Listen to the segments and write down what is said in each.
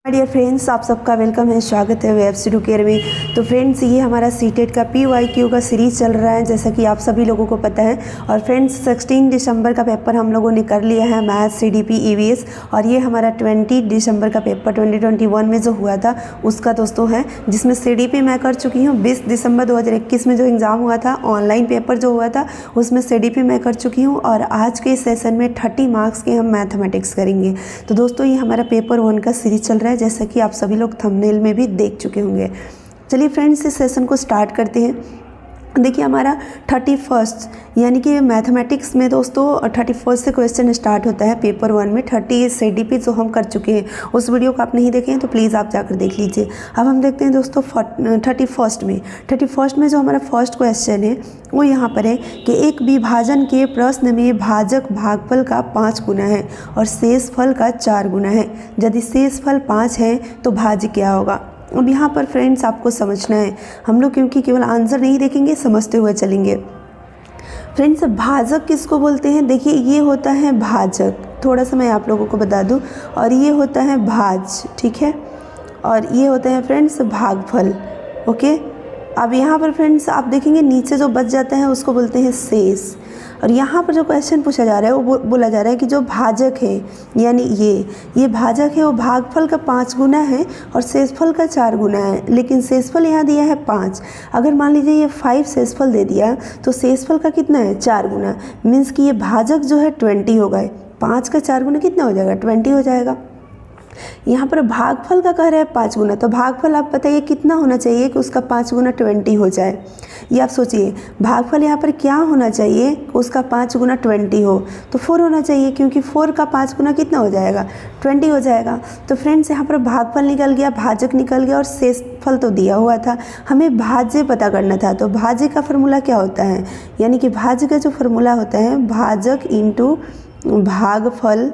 Dear friends, आप सबका welcome है, स्वागत है वेब स्टडी केयर में। तो फ्रेंड्स, ये हमारा सीटेट का PYQ का सीरीज़ चल रहा है, जैसा कि आप सभी लोगों को पता है। और फ्रेंड्स, 16 दिसंबर का पेपर हम लोगों ने कर लिया है, मैथ्स CDP EVS। और ये हमारा 20 दिसंबर का पेपर 2021 में जो हुआ था उसका दोस्तों है, जिसमें CDP मैं कर चुकी हूँ। 20 दिसंबर 2021 में जो एग्ज़ाम हुआ था, ऑनलाइन पेपर जो हुआ था, उसमें CDP मैं कर चुकी हूँ। और आज के सेशन में 30 मार्क्स के हम मैथमेटिक्स करेंगे। तो दोस्तों, ये हमारा पेपर 1 का सीरीज चल रहा है, जैसा कि आप सभी लोग थंबनेल में भी देख चुके होंगे। चलिए फ्रेंड्स, इस सेशन को स्टार्ट करते हैं। देखिए, हमारा 31 यानी कि मैथमेटिक्स में दोस्तों 31 से क्वेश्चन स्टार्ट होता है पेपर 1 में। 30 CDP जो हम कर चुके हैं, उस वीडियो को आप नहीं देखे हैं तो प्लीज़ आप जाकर देख लीजिए। अब हम देखते हैं दोस्तों 31 में जो हमारा फर्स्ट क्वेश्चन है वो यहाँ पर है कि एक विभाजन के प्रश्न में भाजक भागफल का 5 गुना है और शेषफल का 4 गुना है। यदि शेषफल 5 है तो भाज्य क्या होगा। अब यहाँ पर फ्रेंड्स आपको समझना है, हम लोग क्योंकि केवल आंसर नहीं देखेंगे, समझते हुए चलेंगे। फ्रेंड्स, भाजक किसको बोलते हैं? देखिए, ये होता है भाजक, थोड़ा सा मैं आप लोगों को बता दूं, और ये होता है भाज, ठीक है, और ये होता है फ्रेंड्स भागफल। ओके, अब यहाँ पर फ्रेंड्स आप देखेंगे नीचे जो बच जाता है उसको बोलते हैं शेष। और यहाँ पर जो क्वेश्चन पूछा जा रहा है वो बोला जा रहा है कि जो भाजक है, यानी ये भाजक है, वो भागफल का 5 गुना है और शेषफल का 4 गुना है। लेकिन शेषफल यहाँ दिया है 5। अगर मान लीजिए ये 5 शेषफल दे दिया तो शेषफल का कितना है? 4 गुना। मीन्स कि ये भाजक जो है 20 होगा। 5 का 4 गुना कितना हो जाएगा? 20 हो जाएगा। यहाँ पर भागफल का कह रहा है 5 गुना, तो भागफल आप बताइए कितना होना चाहिए कि उसका 5 गुना 20 हो जाए। ये आप सोचिए, भागफल यहाँ पर क्या होना चाहिए कि उसका 5 गुना 20 हो, तो 4 होना चाहिए, क्योंकि 4 का 5 गुना कितना हो जाएगा? 20 हो जाएगा। तो फ्रेंड्स, यहाँ पर भागफल निकल गया, भाजक निकल गया और शेषफल तो दिया हुआ था, हमें भाज्य पता करना था। तो भाज्य का फॉर्मूला क्या होता है? यानी कि भाज्य का जो फॉर्मूला होता है, भाजक इंटू भागफल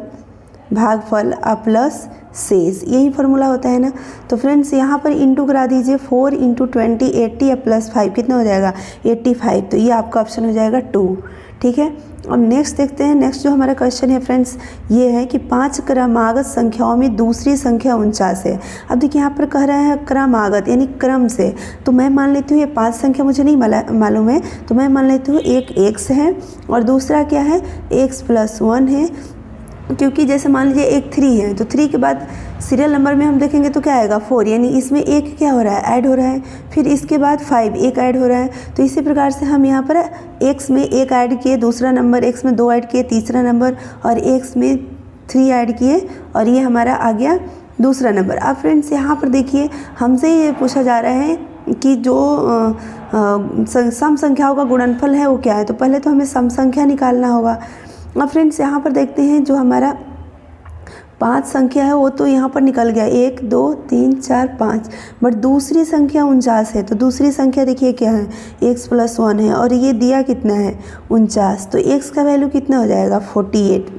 प्लस शेष, यही फार्मूला होता है ना। तो फ्रेंड्स, यहाँ पर इंटू करा दीजिए, 4 × 20 80 या प्लस 5 कितना हो जाएगा? 85। तो ये आपका ऑप्शन हो जाएगा 2, ठीक है। अब नेक्स्ट देखते हैं। नेक्स्ट जो हमारा क्वेश्चन है फ्रेंड्स, ये है कि 5 क्रमागत संख्याओं में दूसरी संख्या 49 है। अब देखिए, यहाँ पर कह रहा है क्रमागत यानी क्रम से, तो मैं मान लेती हूँ ये 5 संख्या मुझे नहीं मालूम है, तो मैं मान लेती हूँ एक x है और दूसरा क्या है? x + 1 है। क्योंकि जैसे मान लीजिए एक 3 है, तो 3 के बाद सीरियल नंबर में हम देखेंगे तो क्या आएगा? 4, यानी इसमें एक क्या हो रहा है? ऐड हो रहा है। फिर इसके बाद 5 एक ऐड हो रहा है। तो इसी प्रकार से हम यहाँ पर x में 1 ऐड किए, दूसरा नंबर, x में 2 ऐड किए, तीसरा नंबर, और x में 3 ऐड किए, और ये हमारा आ गया दूसरा नंबर। अब फ्रेंड्स, यहाँ पर देखिए, हमसे ये पूछा जा रहा है कि जो सम संख्याओं का गुणनफल है वो क्या है। तो पहले तो हमें सम संख्या निकालना होगा। अब फ्रेंड्स, यहाँ पर देखते हैं जो हमारा 5 संख्या है वो तो यहाँ पर निकल गया, 1 2 3 4 5, बट दूसरी संख्या 49 है। तो दूसरी संख्या देखिए क्या है? x + 1 है, और ये दिया कितना है? 49। तो x का वैल्यू कितना हो जाएगा? 48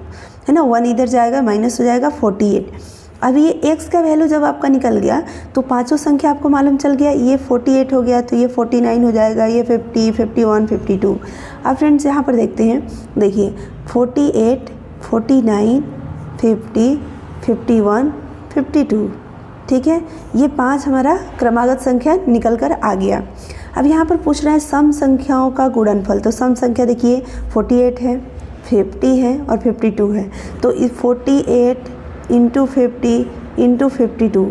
है ना। 1 इधर जाएगा, माइनस हो जाएगा 48। अब ये x का वैल्यू जब आपका निकल गया तो पांचों संख्या आपको मालूम चल गया, ये 48 हो गया, तो ये 49 हो जाएगा, ये 50, 51, 52। अब फ्रेंड्स, यहाँ पर देखते हैं, देखिए 48, 49, 50, 51, 52, ठीक है। ये 5 हमारा क्रमागत संख्या निकल कर आ गया। अब यहाँ पर पूछ रहा है सम संख्याओं का गुणनफल। तो सम संख्या देखिए 48 है, 50 है और 52 है। तो इस 48 × 50 × 52,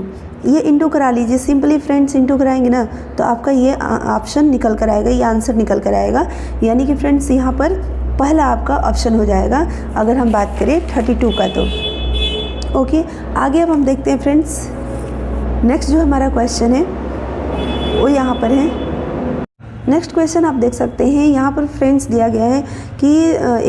ये इंटू करा लीजिए। सिंपली फ्रेंड्स इंटू कराएंगे ना तो आपका ये ऑप्शन निकल कर आएगा, ये आंसर निकल कर आएगा। यानी कि फ्रेंड्स, यहाँ पर पहला आपका ऑप्शन हो जाएगा अगर हम बात करें 32 का। तो ओके, आगे अब हम देखते हैं फ्रेंड्स। नेक्स्ट जो हमारा क्वेश्चन है वो यहाँ पर है। नेक्स्ट क्वेश्चन आप देख सकते हैं, यहाँ पर फ्रेंड्स दिया गया है कि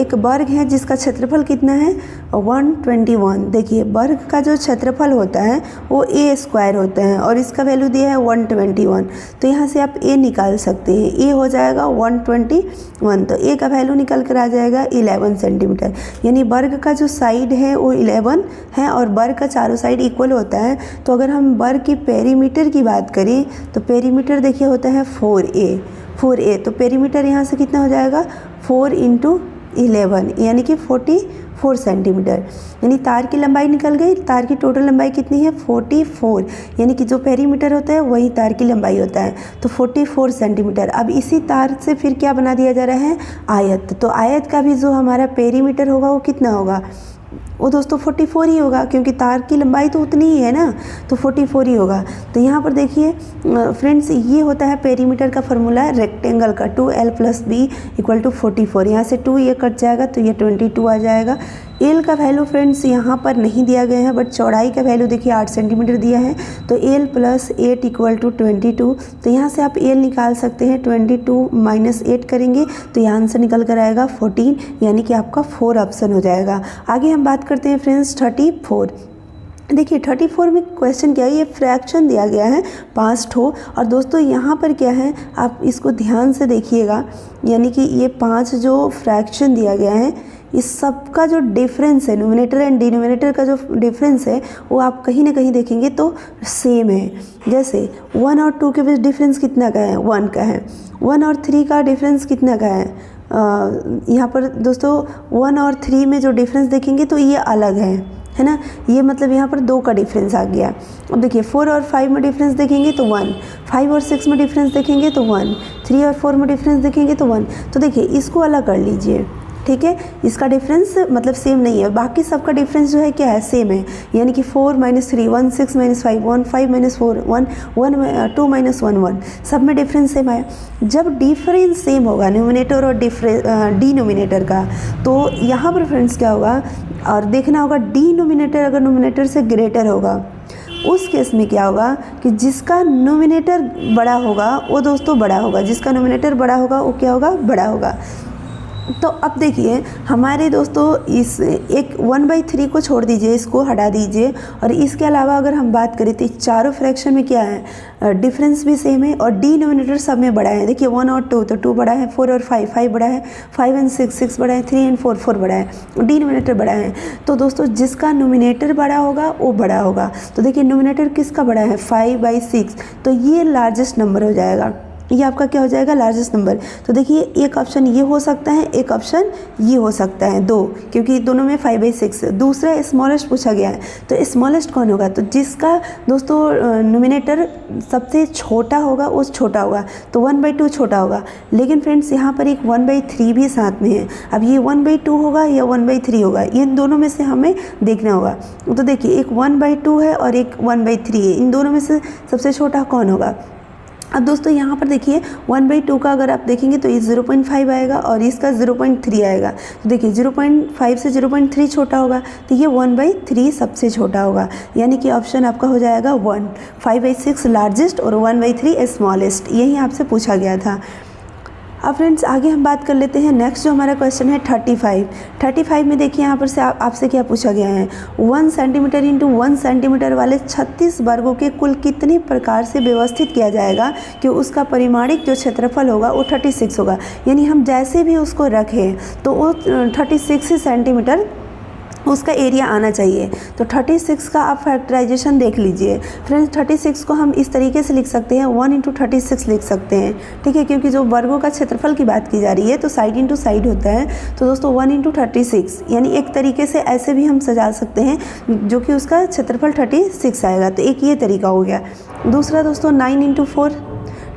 एक वर्ग है जिसका क्षेत्रफल कितना है? 121। देखिए, वर्ग का जो क्षेत्रफल होता है वो a² होता है और इसका वैल्यू दिया है 121। तो यहाँ से आप a निकाल सकते हैं, a हो जाएगा 121। तो a का वैल्यू निकल कर आ जाएगा 11 सेंटीमीटर। यानी वर्ग का जो साइड है वो 11 है और वर्ग का चारों साइड इक्वल होता है। तो अगर हम वर्ग की पेरीमीटर की बात करें तो पेरीमीटर देखिए होता है 4a। तो पेरीमीटर यहाँ से कितना हो जाएगा? 4 × 11 यानी कि 4 सेंटीमीटर, यानी तार की लंबाई निकल गई। तार की टोटल लंबाई कितनी है 44, यानी कि जो पेरीमीटर होता है वही तार की लंबाई होता है, तो 44 सेंटीमीटर। अब इसी तार से फिर क्या बना दिया जा रहा है, आयत। तो आयत का भी जो हमारा पेरीमीटर होगा वो कितना होगा, वो दोस्तों 44 ही होगा, क्योंकि तार की लंबाई तो उतनी ही है ना, तो 44 ही होगा। तो यहाँ पर देखिए फ्रेंड्स, ये होता है पेरीमीटर का फॉर्मूला रेक्टेंगल का, 2l + b = 44। यहाँ से 2 ये कट जाएगा तो ये 22 आ जाएगा। एल का वैल्यू फ्रेंड्स यहाँ पर नहीं दिया गया है, बट चौड़ाई का वैल्यू देखिए 8 सेंटीमीटर दिया है, तो l + 8 = 22। तो यहाँ से आप एल निकाल सकते हैं, 22 - 8 करेंगे तो यहाँ आंसर निकल कर आएगा 14, यानी कि आपका 4 ऑप्शन हो जाएगा। आगे हम बात करते हैं फ्रेंड्स 34। देखिए 34 में क्वेश्चन क्या है, ये फ्रैक्शन दिया गया है 5 ठो, और दोस्तों यहाँ पर क्या है, आप इसको ध्यान से देखिएगा, यानी कि ये 5 जो फ्रैक्शन दिया गया है इस सब का जो डिफरेंस है, न्यूमरेटर एंड डिनोमिनेटर का जो डिफरेंस है वो आप कहीं ना कहीं देखेंगे तो सेम है। जैसे 1 और 2 के बीच डिफरेंस कितना का है, 1 का है। 1 और 3 का डिफरेंस कितना का है, यहाँ पर दोस्तों 1 और 3 में जो डिफरेंस देखेंगे तो ये अलग है ना, ये मतलब यहाँ पर 2 का डिफरेंस आ गया। अब देखिए 4 और 5 में डिफरेंस देखेंगे तो 1, 5 और 6 में डिफरेंस देखेंगे तो 1, 3 और 4 में डिफरेंस देखेंगे तो 1। तो देखिए इसको अलग कर लीजिए, ठीक है, इसका डिफरेंस मतलब सेम नहीं है, बाकी सबका डिफरेंस जो है क्या है, सेम है, यानी कि 4 - 3 1, 6 - 5 1, 5 - 4 1, 2 - 1 1, सब में डिफरेंस सेम है। जब डिफरेंस सेम होगा न्यूमिनेटर और डिनोमिनेटर का, तो यहाँ पर फ्रेंड्स क्या होगा, और देखना होगा डिनोमिनेटर अगर नोमिनेटर से ग्रेटर होगा, उस केस में क्या होगा कि जिसका नोमिनेटर बड़ा होगा वो दोस्तों बड़ा होगा, जिसका नोमिनेटर बड़ा होगा वो क्या होगा, बड़ा होगा। तो अब देखिए हमारे दोस्तों इस एक 1/3 को छोड़ दीजिए, इसको हटा दीजिए, और इसके अलावा अगर हम बात करें तो चारों फ्रैक्शन में क्या है, डिफरेंस भी सेम है और डिनोमिनेटर सब में बड़ा है। देखिए 1 और 2 तो 2 बड़ा है, 4 और 5 बड़ा है, 5 और 6 बड़ा है, 3 और 4 बड़ा है, डिनोमिनेटर बड़ा है। तो दोस्तों जिसका नोमिनेटर बड़ा होगा वो बड़ा होगा। तो देखिए नोमिनेटर किसका बड़ा है, 5/6, तो ये लार्जेस्ट नंबर हो जाएगा, ये आपका क्या हो जाएगा, लार्जेस्ट नंबर। तो देखिए एक ऑप्शन ये हो सकता है, एक ऑप्शन ये हो सकता है, 2, क्योंकि दोनों में 5/6। दूसरा स्मॉलेस्ट पूछा गया है, तो स्मॉलेस्ट कौन होगा, तो जिसका दोस्तों नोमिनेटर सबसे छोटा होगा वो छोटा होगा, तो 1/2 छोटा होगा। लेकिन फ्रेंड्स यहाँ पर एक 1/3 भी साथ में है। अब ये 1/2 होगा या 1/3 होगा, इन दोनों में से हमें देखना होगा। तो देखिए एक 1/2 है और एक 1/3 है, इन दोनों में से सबसे छोटा कौन होगा। अब दोस्तों यहाँ पर देखिए 1/2 का अगर आप देखेंगे तो ये 0.5 आएगा और इसका 0.3 आएगा। तो देखिए 0.5 से 0.3 छोटा होगा, तो ये 1/3 सबसे छोटा होगा, यानी कि ऑप्शन आपका हो जाएगा 1, 5/6 लार्जेस्ट और 1/3 स्मॉलेस्ट, यही आपसे पूछा गया था। अब फ्रेंड्स आगे हम बात कर लेते हैं, नेक्स्ट जो हमारा क्वेश्चन है 35 में देखिए यहाँ पर से आपसे क्या पूछा गया है, 1 सेंटीमीटर इंटू 1 सेंटीमीटर वाले 36 वर्गों के कुल कितने प्रकार से व्यवस्थित किया जाएगा कि उसका परिमाणिक जो क्षेत्रफल होगा वो 36 होगा। यानी हम जैसे भी उसको रखें तो वो 36 सेंटीमीटर उसका एरिया आना चाहिए। तो 36 का आप फैक्टराइजेशन देख लीजिए फ्रेंड्स। 36 को हम इस तरीके से लिख सकते हैं, 1 × 36 लिख सकते हैं, ठीक है, क्योंकि जो वर्गों का क्षेत्रफल की बात की जा रही है तो साइड इंटू साइड होता है। तो दोस्तों 1 × 36 यानी एक तरीके से ऐसे भी हम सजा सकते हैं जो कि उसका क्षेत्रफल 36 आएगा। तो एक ये तरीका हो गया। दूसरा दोस्तों 9 × 4,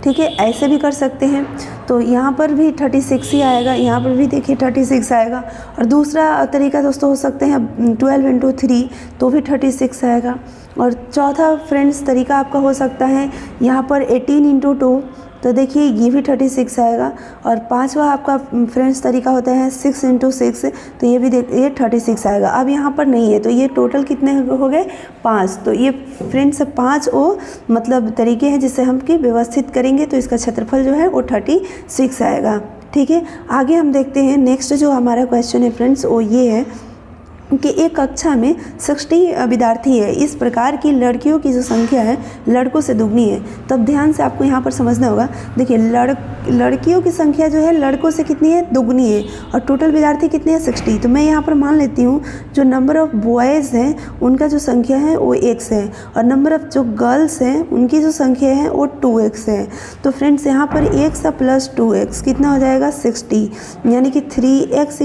ठीक है, ऐसे भी कर सकते हैं। तो यहाँ पर भी 36 ही आएगा, यहाँ पर भी देखिए 36 आएगा। और दूसरा तरीका दोस्तों हो सकते हैं 12 × 3, तो भी 36 आएगा। और चौथा फ्रेंड्स तरीका आपका हो सकता है यहाँ पर 18 × 2, तो देखिए ये भी 36 आएगा। और पांचवा आपका फ्रेंड्स तरीका होता है 6 × 6, तो ये भी ये 36 आएगा। अब यहाँ पर नहीं है, तो ये टोटल कितने हो गए, 5। तो ये फ्रेंड्स 5 वो मतलब तरीके हैं जिससे हम कि व्यवस्थित करेंगे तो इसका क्षेत्रफल जो है वो 36 आएगा, ठीक है। आगे हम देखते हैं नेक्स्ट जो हमारा क्वेश्चन है फ्रेंड्स वो ये है कि एक कक्षा में 60 विद्यार्थी है, इस प्रकार की लड़कियों की जो संख्या है लड़कों से दुगनी है। तब ध्यान से आपको यहाँ पर समझना होगा। देखिए लड़कियों की संख्या जो है लड़कों से कितनी है, दुगनी है, और टोटल विद्यार्थी कितने हैं, 60। तो मैं यहाँ पर मान लेती हूँ जो नंबर ऑफ़ बॉयज़ हैं उनका जो संख्या है वो x है, और नंबर ऑफ़ जो गर्ल्स हैं उनकी जो संख्या है वो 2x है। तो फ्रेंड्स यहाँ पर x + 2x कितना हो जाएगा, 60, यानी कि 3x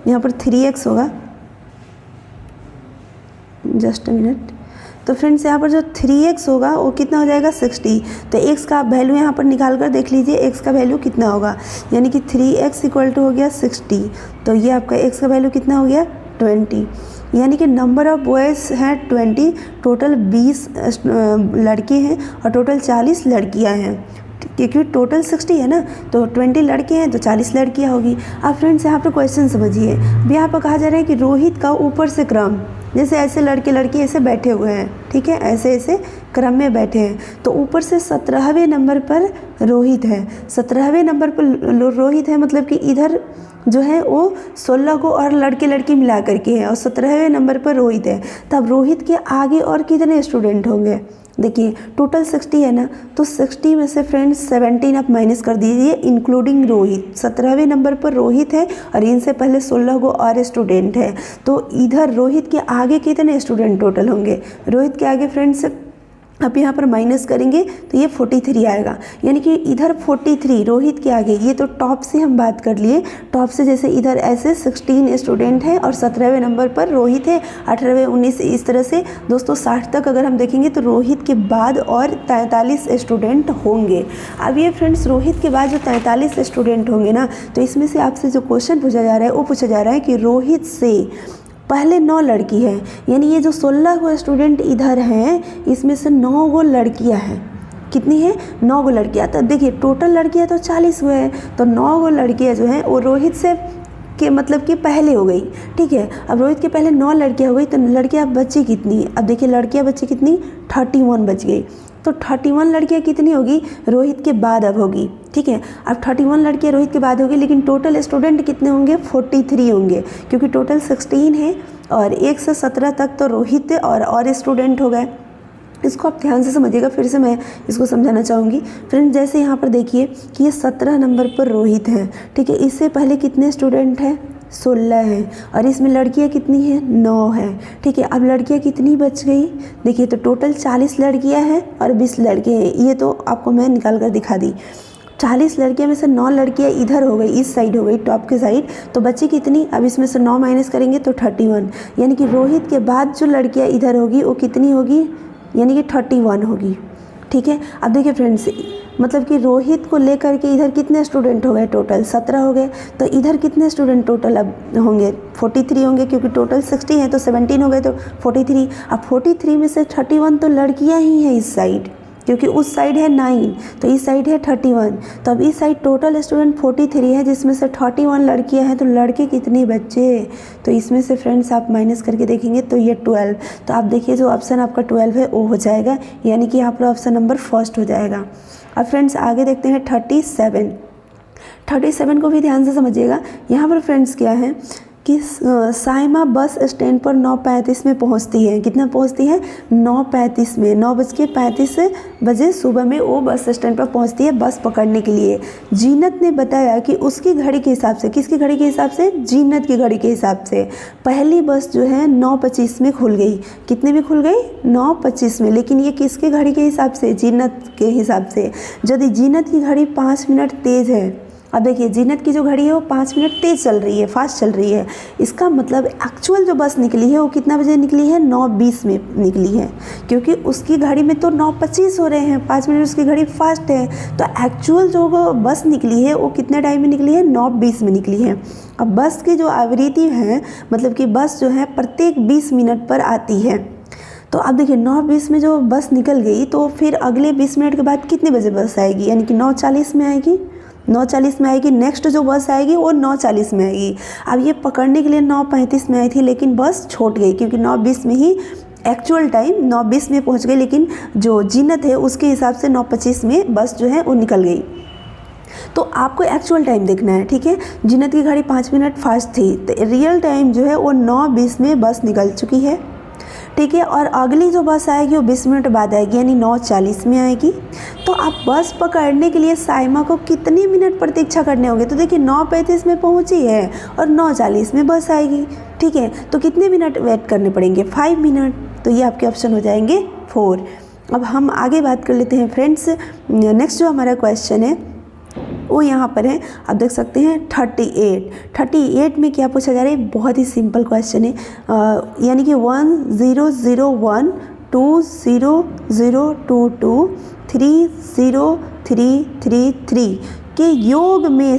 यहाँ पर 3x होगा, जस्ट अ मिनट। तो फ्रेंड्स यहाँ पर जो 3x होगा वो कितना हो जाएगा 60। तो x का आप वैल्यू यहाँ पर निकाल कर देख लीजिए, x का वैल्यू कितना होगा, यानी कि 3x इक्वल टू हो गया 60। तो ये आपका x का वैल्यू कितना हो गया 20, यानी कि नंबर ऑफ बॉयज़ हैं 20, टोटल 20 लड़के हैं और टोटल 40 लड़कियाँ हैं, क्योंकि टोटल 60 है ना, तो 20 लड़के हैं तो 40 लड़कियाँ होगी। अब फ्रेंड्स यहाँ पर क्वेश्चन समझिए, अब यहाँ पर कहा जा रहा है कि रोहित का ऊपर से क्रम, जैसे ऐसे लड़के लड़की ऐसे बैठे हुए हैं, ठीक है, ऐसे ऐसे क्रम में बैठे हैं, तो ऊपर से 17वें नंबर पर रोहित है, 17वें नंबर पर रोहित है, मतलब कि इधर जो है वो 16 को और लड़के लड़की मिला करके है और 17वें नंबर पर रोहित है। तब रोहित के आगे और कितने स्टूडेंट होंगे, देखिए टोटल 60 है ना, तो 60 में से फ्रेंड्स 17 आप माइनस कर दीजिए इंक्लूडिंग रोहित। 17वें नंबर पर रोहित है और इनसे पहले 16 को और स्टूडेंट है, तो इधर रोहित के आगे कितने स्टूडेंट टोटल होंगे, रोहित के आगे फ्रेंड्स अब यहाँ पर माइनस करेंगे तो ये 43 आएगा, यानी कि इधर 43 रोहित के आगे, ये तो टॉप से हम बात कर लिए, टॉप से जैसे इधर ऐसे 16 स्टूडेंट हैं और 17वें नंबर पर रोहित है, 18वें 19, इस तरह से दोस्तों 60 तक अगर हम देखेंगे तो रोहित के बाद और 43 स्टूडेंट होंगे। अब ये फ्रेंड्स रोहित के बाद जो 43 स्टूडेंट होंगे ना, तो इसमें से आपसे जो क्वेश्चन पूछा जा रहा है वो पूछा जा रहा है कि रोहित से पहले 9 लड़की है, यानी ये जो 16 गो स्टूडेंट इधर हैं इसमें से 9 गो लड़कियां हैं, कितनी है 9 गो लड़कियां। तो देखिए टोटल लड़कियां तो 40 गो है, तो 9 गो लड़कियां जो हैं वो रोहित से के मतलब कि पहले हो गई, ठीक है। अब रोहित के पहले 9 लड़कियां हो गई, तो लड़कियां बची कितनी, अब देखिए लड़कियां बची कितनी 31 बच गई, तो 31 लड़कियां कितनी होगी रोहित के बाद अब होगी, ठीक है। अब 31 लड़कियां रोहित के बाद होगी, लेकिन टोटल स्टूडेंट कितने होंगे 43 होंगे, क्योंकि टोटल 16 है और 1 से 17 तक तो रोहित और स्टूडेंट हो गए। इसको आप ध्यान से समझिएगा, फिर से मैं इसको समझाना चाहूँगी। फ्रेंड्स जैसे यहाँ पर देखिए कि ये 17 नंबर पर रोहित है, ठीक है, इससे पहले कितने स्टूडेंट हैं 16 हैं और इसमें लड़कियां कितनी हैं 9 हैं, ठीक है। अब लड़कियां कितनी बच गई, देखिए तो टोटल 40 लड़कियां हैं और 20 लड़के हैं, ये तो आपको मैं निकाल कर दिखा दी। 40 लड़कियां में से 9 लड़कियां इधर हो गई, इस साइड हो गई टॉप के साइड, तो बची कितनी, अब इसमें से 9 माइनस करेंगे तो 31, यानी कि रोहित के बाद जो लड़कियां इधर होगी वो कितनी होगी, यानी कि 31 होगी, ठीक है। अब देखिए फ्रेंड्स मतलब कि रोहित को लेकर के इधर कितने स्टूडेंट हो गए टोटल 17 हो गए, तो इधर कितने स्टूडेंट टोटल अब होंगे 43 होंगे, क्योंकि टोटल 60 है तो 17 हो गए तो 43। अब 43 में से 31 तो लड़कियां ही हैं इस साइड, क्योंकि उस साइड है 9 तो इस साइड है 31, तो अब इस साइड टोटल स्टूडेंट 43 है जिसमें से 31 लड़कियां हैं, तो लड़के कितने बच्चे, तो इसमें से फ्रेंड्स आप माइनस करके देखेंगे तो ये 12, तो आप देखिए जो ऑप्शन आपका 12 है वो हो जाएगा, यानी कि यहाँ पर ऑप्शन नंबर फर्स्ट हो जाएगा। अब फ्रेंड्स आगे देखते हैं 37 को भी ध्यान से समझिएगा। यहाँ पर फ्रेंड्स क्या है कि साइमा बस स्टैंड पर 9:35 में पहुँचती है, कितना पहुँचती है 9:35 में, 9:35 बजे सुबह में वो बस स्टैंड पर पहुँचती है बस पकड़ने के लिए। जीनत ने बताया कि उसकी घड़ी के हिसाब से, किसकी घड़ी के हिसाब से, जीनत की घड़ी के हिसाब से पहली बस जो है 9:25 में खुल गई, कितने में खुल गई 9:25 में, लेकिन ये किसकी घड़ी के हिसाब से, जीनत के हिसाब से। यदि जीनत की घड़ी 5 मिनट तेज़ है, अब देखिए जीनत की जो घड़ी है वो 5 मिनट तेज़ चल रही है, फास्ट चल रही है, इसका मतलब एक्चुअल जो बस निकली है वो कितना बजे निकली है 9:20 में निकली है, क्योंकि उसकी घड़ी में तो 9:25 हो रहे हैं, 5 मिनट उसकी घड़ी फास्ट है, तो एक्चुअल जो बस निकली है वो कितने टाइम में निकली है 9:20 में निकली है। अब बस की जो आवृत्ति है, मतलब कि बस जो है प्रत्येक 20 मिनट पर आती है, तो अब देखिए 9:20 में जो बस निकल गई तो फिर अगले 20 मिनट के बाद कितने बजे बस आएगी, यानी कि 9:40 में आएगी, 9:40 में आएगी। नेक्स्ट जो बस आएगी वो 9:40 में आएगी। अब ये पकड़ने के लिए 9:35 में आई थी, लेकिन बस छूट गई, क्योंकि 9:20 में ही एक्चुअल टाइम 9:20 में पहुंच गई, लेकिन जो जीनत है उसके हिसाब से 9:25 में बस जो है वो निकल गई। तो आपको एक्चुअल टाइम देखना है, ठीक है। जीनत की घड़ी 5 मिनट फास्ट थी, तो रियल टाइम जो है वो 9:20 में बस निकल चुकी है, ठीक है। और अगली जो बस आएगी वो 20 मिनट बाद आएगी, यानी 9:40 में आएगी। तो आप बस पकड़ने के लिए साइमा को कितने मिनट प्रतीक्षा करने होंगे, तो देखिए 9:35 में पहुंची है और 9:40 में बस आएगी, ठीक है। तो कितने मिनट वेट करने पड़ेंगे 5 मिनट, तो ये आपके ऑप्शन हो जाएंगे 4। अब हम आगे बात कर लेते हैं फ्रेंड्स। नेक्स्ट जो हमारा क्वेश्चन है वो यहाँ पर है, आप देख सकते हैं 38 में क्या पूछा जा रहा है, बहुत ही सिंपल क्वेश्चन है, यानी कि 1001 2002 30333 के योग में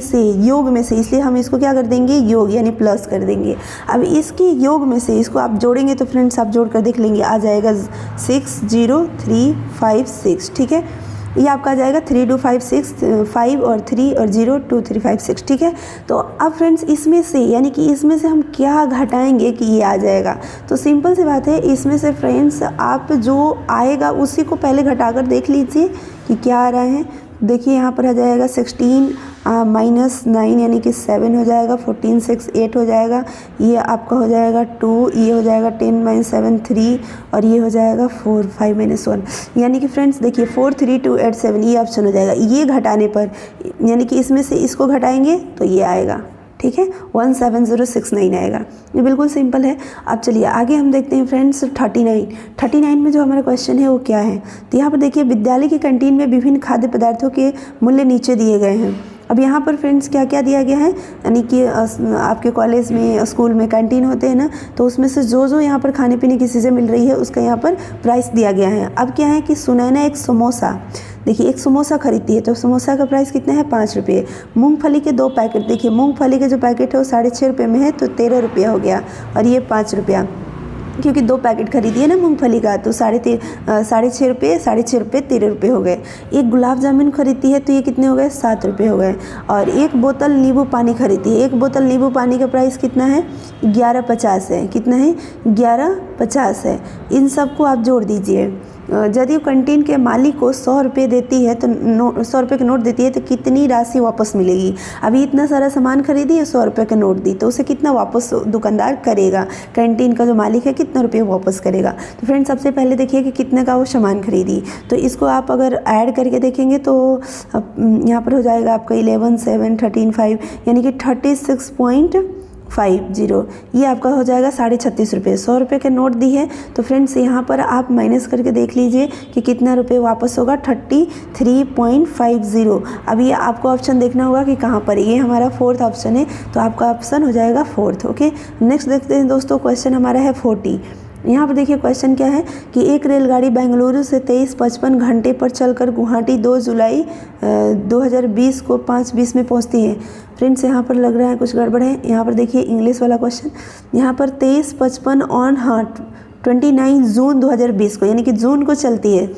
से, इसलिए हम इसको क्या कर देंगे, योग यानी प्लस कर देंगे। अब इसके योग में से इसको आप जोड़ेंगे तो फ्रेंड्स आप जोड़ कर देख लेंगे, आ जाएगा 60356, ठीक है। ये आपका आ जाएगा 3256, 5 और 3 और 0 2356, ठीक है। तो अब फ्रेंड्स इसमें से, यानी कि इसमें से हम क्या घटाएंगे कि ये आ जाएगा, तो सिंपल सी बात है, इसमें से फ्रेंड्स आप जो आएगा उसी को पहले घटाकर देख लीजिए कि क्या आ रहा है। देखिए यहाँ पर आ जाएगा 16 -9 यानी कि 7 हो जाएगा, 14 6 8 हो जाएगा, ये आपका हो जाएगा 2, ये हो जाएगा 10 - 7 3 और ये हो जाएगा 4 5 - 1, यानी कि फ्रेंड्स देखिए 43287 ये ऑप्शन हो जाएगा। ये घटाने पर, यानी कि इसमें से इसको घटाएंगे तो ये आएगा, ठीक है, 17069 आएगा। ये बिल्कुल सिंपल है। अब चलिए आगे हम देखते हैं फ्रेंड्स 39 में जो हमारा क्वेश्चन है वो क्या है। तो यहाँ पर देखिए विद्यालय की कैंटीन में विभिन्न खाद्य पदार्थों के मूल्य नीचे दिए गए हैं। अब यहाँ पर फ्रेंड्स क्या क्या दिया गया है, यानी कि आपके कॉलेज में, स्कूल में कैंटीन होते हैं ना, तो उसमें से जो यहाँ पर खाने पीने की चीज़ें मिल रही है उसका यहाँ पर प्राइस दिया गया है। अब क्या है कि सुनैना एक समोसा, देखिए एक समोसा खरीदती है तो समोसा का प्राइस कितना है, 5 रुपये। मूंगफली के 2 पैकेट, देखिए मूंगफली के जो पैकेट है वो 6.5 रुपये में है तो 13 रुपये हो गया, और ये 5 रुपया, क्योंकि 2 पैकेट खरीदी है ना मूंगफली का, तो 6.5 रुपये 13 रुपये हो गए। एक गुलाब जामुन खरीदती है तो ये कितने हो गए, 7 रुपये हो गए। और एक बोतल नींबू पानी खरीदती है, एक बोतल नींबू पानी का प्राइस कितना है, 11.50 है। कितना है, 11.50 है। इन सबको आप जोड़ दीजिए। यदि कैंटीन के मालिक को 100 रुपये देती है तो 100 रुपये का नोट देती है तो कितनी राशि वापस मिलेगी। अभी इतना सारा सामान खरीदी है, 100 रुपये का नोट दी, तो उसे कितना वापस दुकानदार करेगा, कैंटीन का जो मालिक है कितना रुपये वापस करेगा। तो फ्रेंड्स सबसे पहले देखिए कि कितने का वो सामान खरीदी, तो इसको आप अगर ऐड करके देखेंगे तो यहाँ पर हो जाएगा आपका 11 7 13 5, यानी कि 36.50, ये आपका हो जाएगा 36.5 रुपये। 100 रुपये के नोट दी है तो फ्रेंड्स यहाँ पर आप माइनस करके देख लीजिए कि कितना रुपये वापस होगा, 33.50। अब ये आपको ऑप्शन देखना होगा कि कहाँ पर, ये हमारा 4th ऑप्शन है, तो आपका ऑप्शन हो जाएगा 4th। ओके, नेक्स्ट देखते हैं दोस्तों, क्वेश्चन हमारा है 40। यहाँ पर देखिए क्वेश्चन क्या है कि एक रेलगाड़ी बेंगलुरु से 23:55 घंटे पर चलकर गुवाहाटी 2 जुलाई 2020 को 5:20 में पहुँचती है। फ्रेंड्स यहाँ पर लग रहा है कुछ गड़बड़ है। यहाँ पर देखिए इंग्लिश वाला क्वेश्चन, यहाँ पर 23:55 ऑन 29 जून 2020 को, यानी कि जून को चलती है।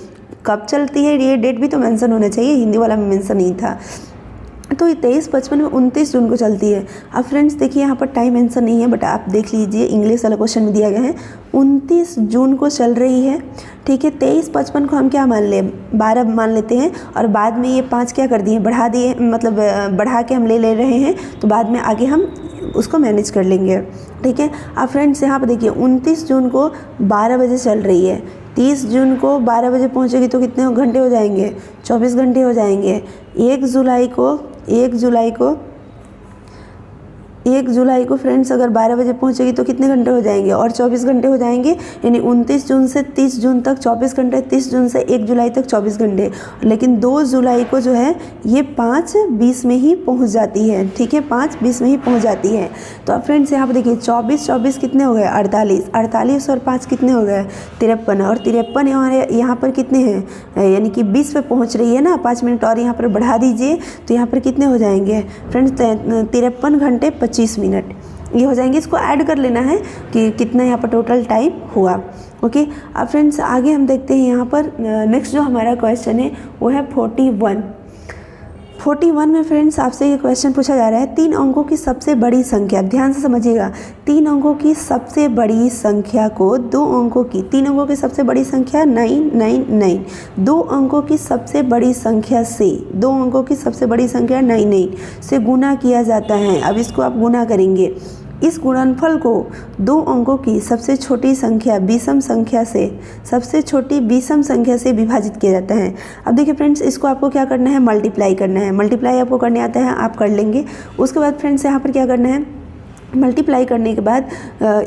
कब चलती है ये डेट भी तो मेंशन होना चाहिए, हिंदी वाला में मेंशन नहीं था। तो ये 23:55 में 29 जून को चलती है। अब फ्रेंड्स देखिए यहाँ पर टाइम आंसर नहीं है, बट आप देख लीजिए इंग्लिश वाला क्वेश्चन में दिया गया है 29 जून को चल रही है, ठीक है। 23:55 को हम क्या मान ले, 12 मान लेते हैं, और बाद में ये 5 क्या कर दिए, बढ़ा दिए, मतलब बढ़ा के हम ले रहे हैं, तो बाद में आगे हम उसको मैनेज कर लेंगे, ठीक है। अब फ्रेंड्स यहाँ पर देखिए 29 जून को 12 बजे चल रही है, 30 जून को 12 बजे पहुँचेगी तो कितने घंटे हो जाएंगे, 24 घंटे हो जाएंगे। 1 जुलाई को फ्रेंड्स अगर 12 बजे पहुंचेगी तो कितने घंटे हो जाएंगे, और 24 घंटे हो जाएंगे, यानी 29 जून से 30 जून तक 24 घंटे, 30 जून से 1 जुलाई तक 24 घंटे। लेकिन 2 जुलाई को जो है ये 5:20 में ही पहुंच जाती है, ठीक है, 5:20 में ही पहुंच जाती है। तो अब फ्रेंड्स यहाँ पर देखिए 24 कितने हो गए, 48 और 5 कितने हो गए, 53, और 53 यहाँ पर कितने हैं, यानी कि 20 पे पहुँच रही है ना, 5 मिनट और यहाँ पर बढ़ा दीजिए तो यहाँ पर कितने हो जाएंगे फ्रेंड्स, 53 घंटे 25 मिनट ये हो जाएंगे। इसको ऐड कर लेना है कि कितना यहाँ पर टोटल टाइम हुआ। ओके, अब फ्रेंड्स आगे हम देखते हैं यहाँ पर नेक्स्ट जो हमारा क्वेश्चन है वो है 41 में फ्रेंड्स आपसे ये क्वेश्चन पूछा जा रहा है, 3 अंकों की सबसे बड़ी संख्या, ध्यान से समझिएगा, 3 अंकों की सबसे बड़ी संख्या को 2 अंकों की, 3 अंकों की सबसे बड़ी संख्या 999, 2 अंकों की सबसे बड़ी संख्या से, 2 अंकों की सबसे बड़ी संख्या 99 से गुना किया जाता है। अब इसको आप गुना करेंगे, इस गुणनफल को 2 अंकों की सबसे छोटी संख्या विषम संख्या से, सबसे छोटी विषम संख्या से विभाजित किया जाता है। अब देखिए फ्रेंड्स इसको आपको क्या करना है, मल्टीप्लाई करना है। मल्टीप्लाई आपको करने आता है, आप कर लेंगे। उसके बाद फ्रेंड्स यहाँ पर क्या करना है, मल्टीप्लाई करने के बाद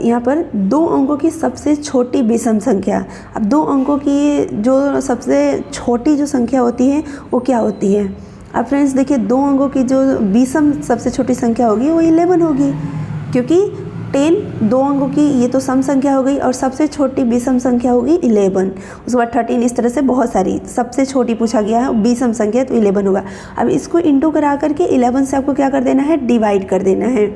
यहाँ पर 2 अंकों की सबसे छोटी विषम संख्या, अब 2 अंकों की जो सबसे छोटी जो संख्या होती है वो क्या होती है, अब फ्रेंड्स देखिए 2 अंकों की जो विषम सबसे छोटी संख्या होगी वो 11 होगी, क्योंकि 10 2 अंकों की ये तो सम संख्या हो गई और सबसे छोटी विषम संख्या होगी 11। उसके बाद 13, इस तरह से बहुत सारी, सबसे छोटी पूछा गया है विषम संख्या तो 11 होगा। अब इसको इंटू करा करके 11 से आपको क्या कर देना है, डिवाइड कर देना है।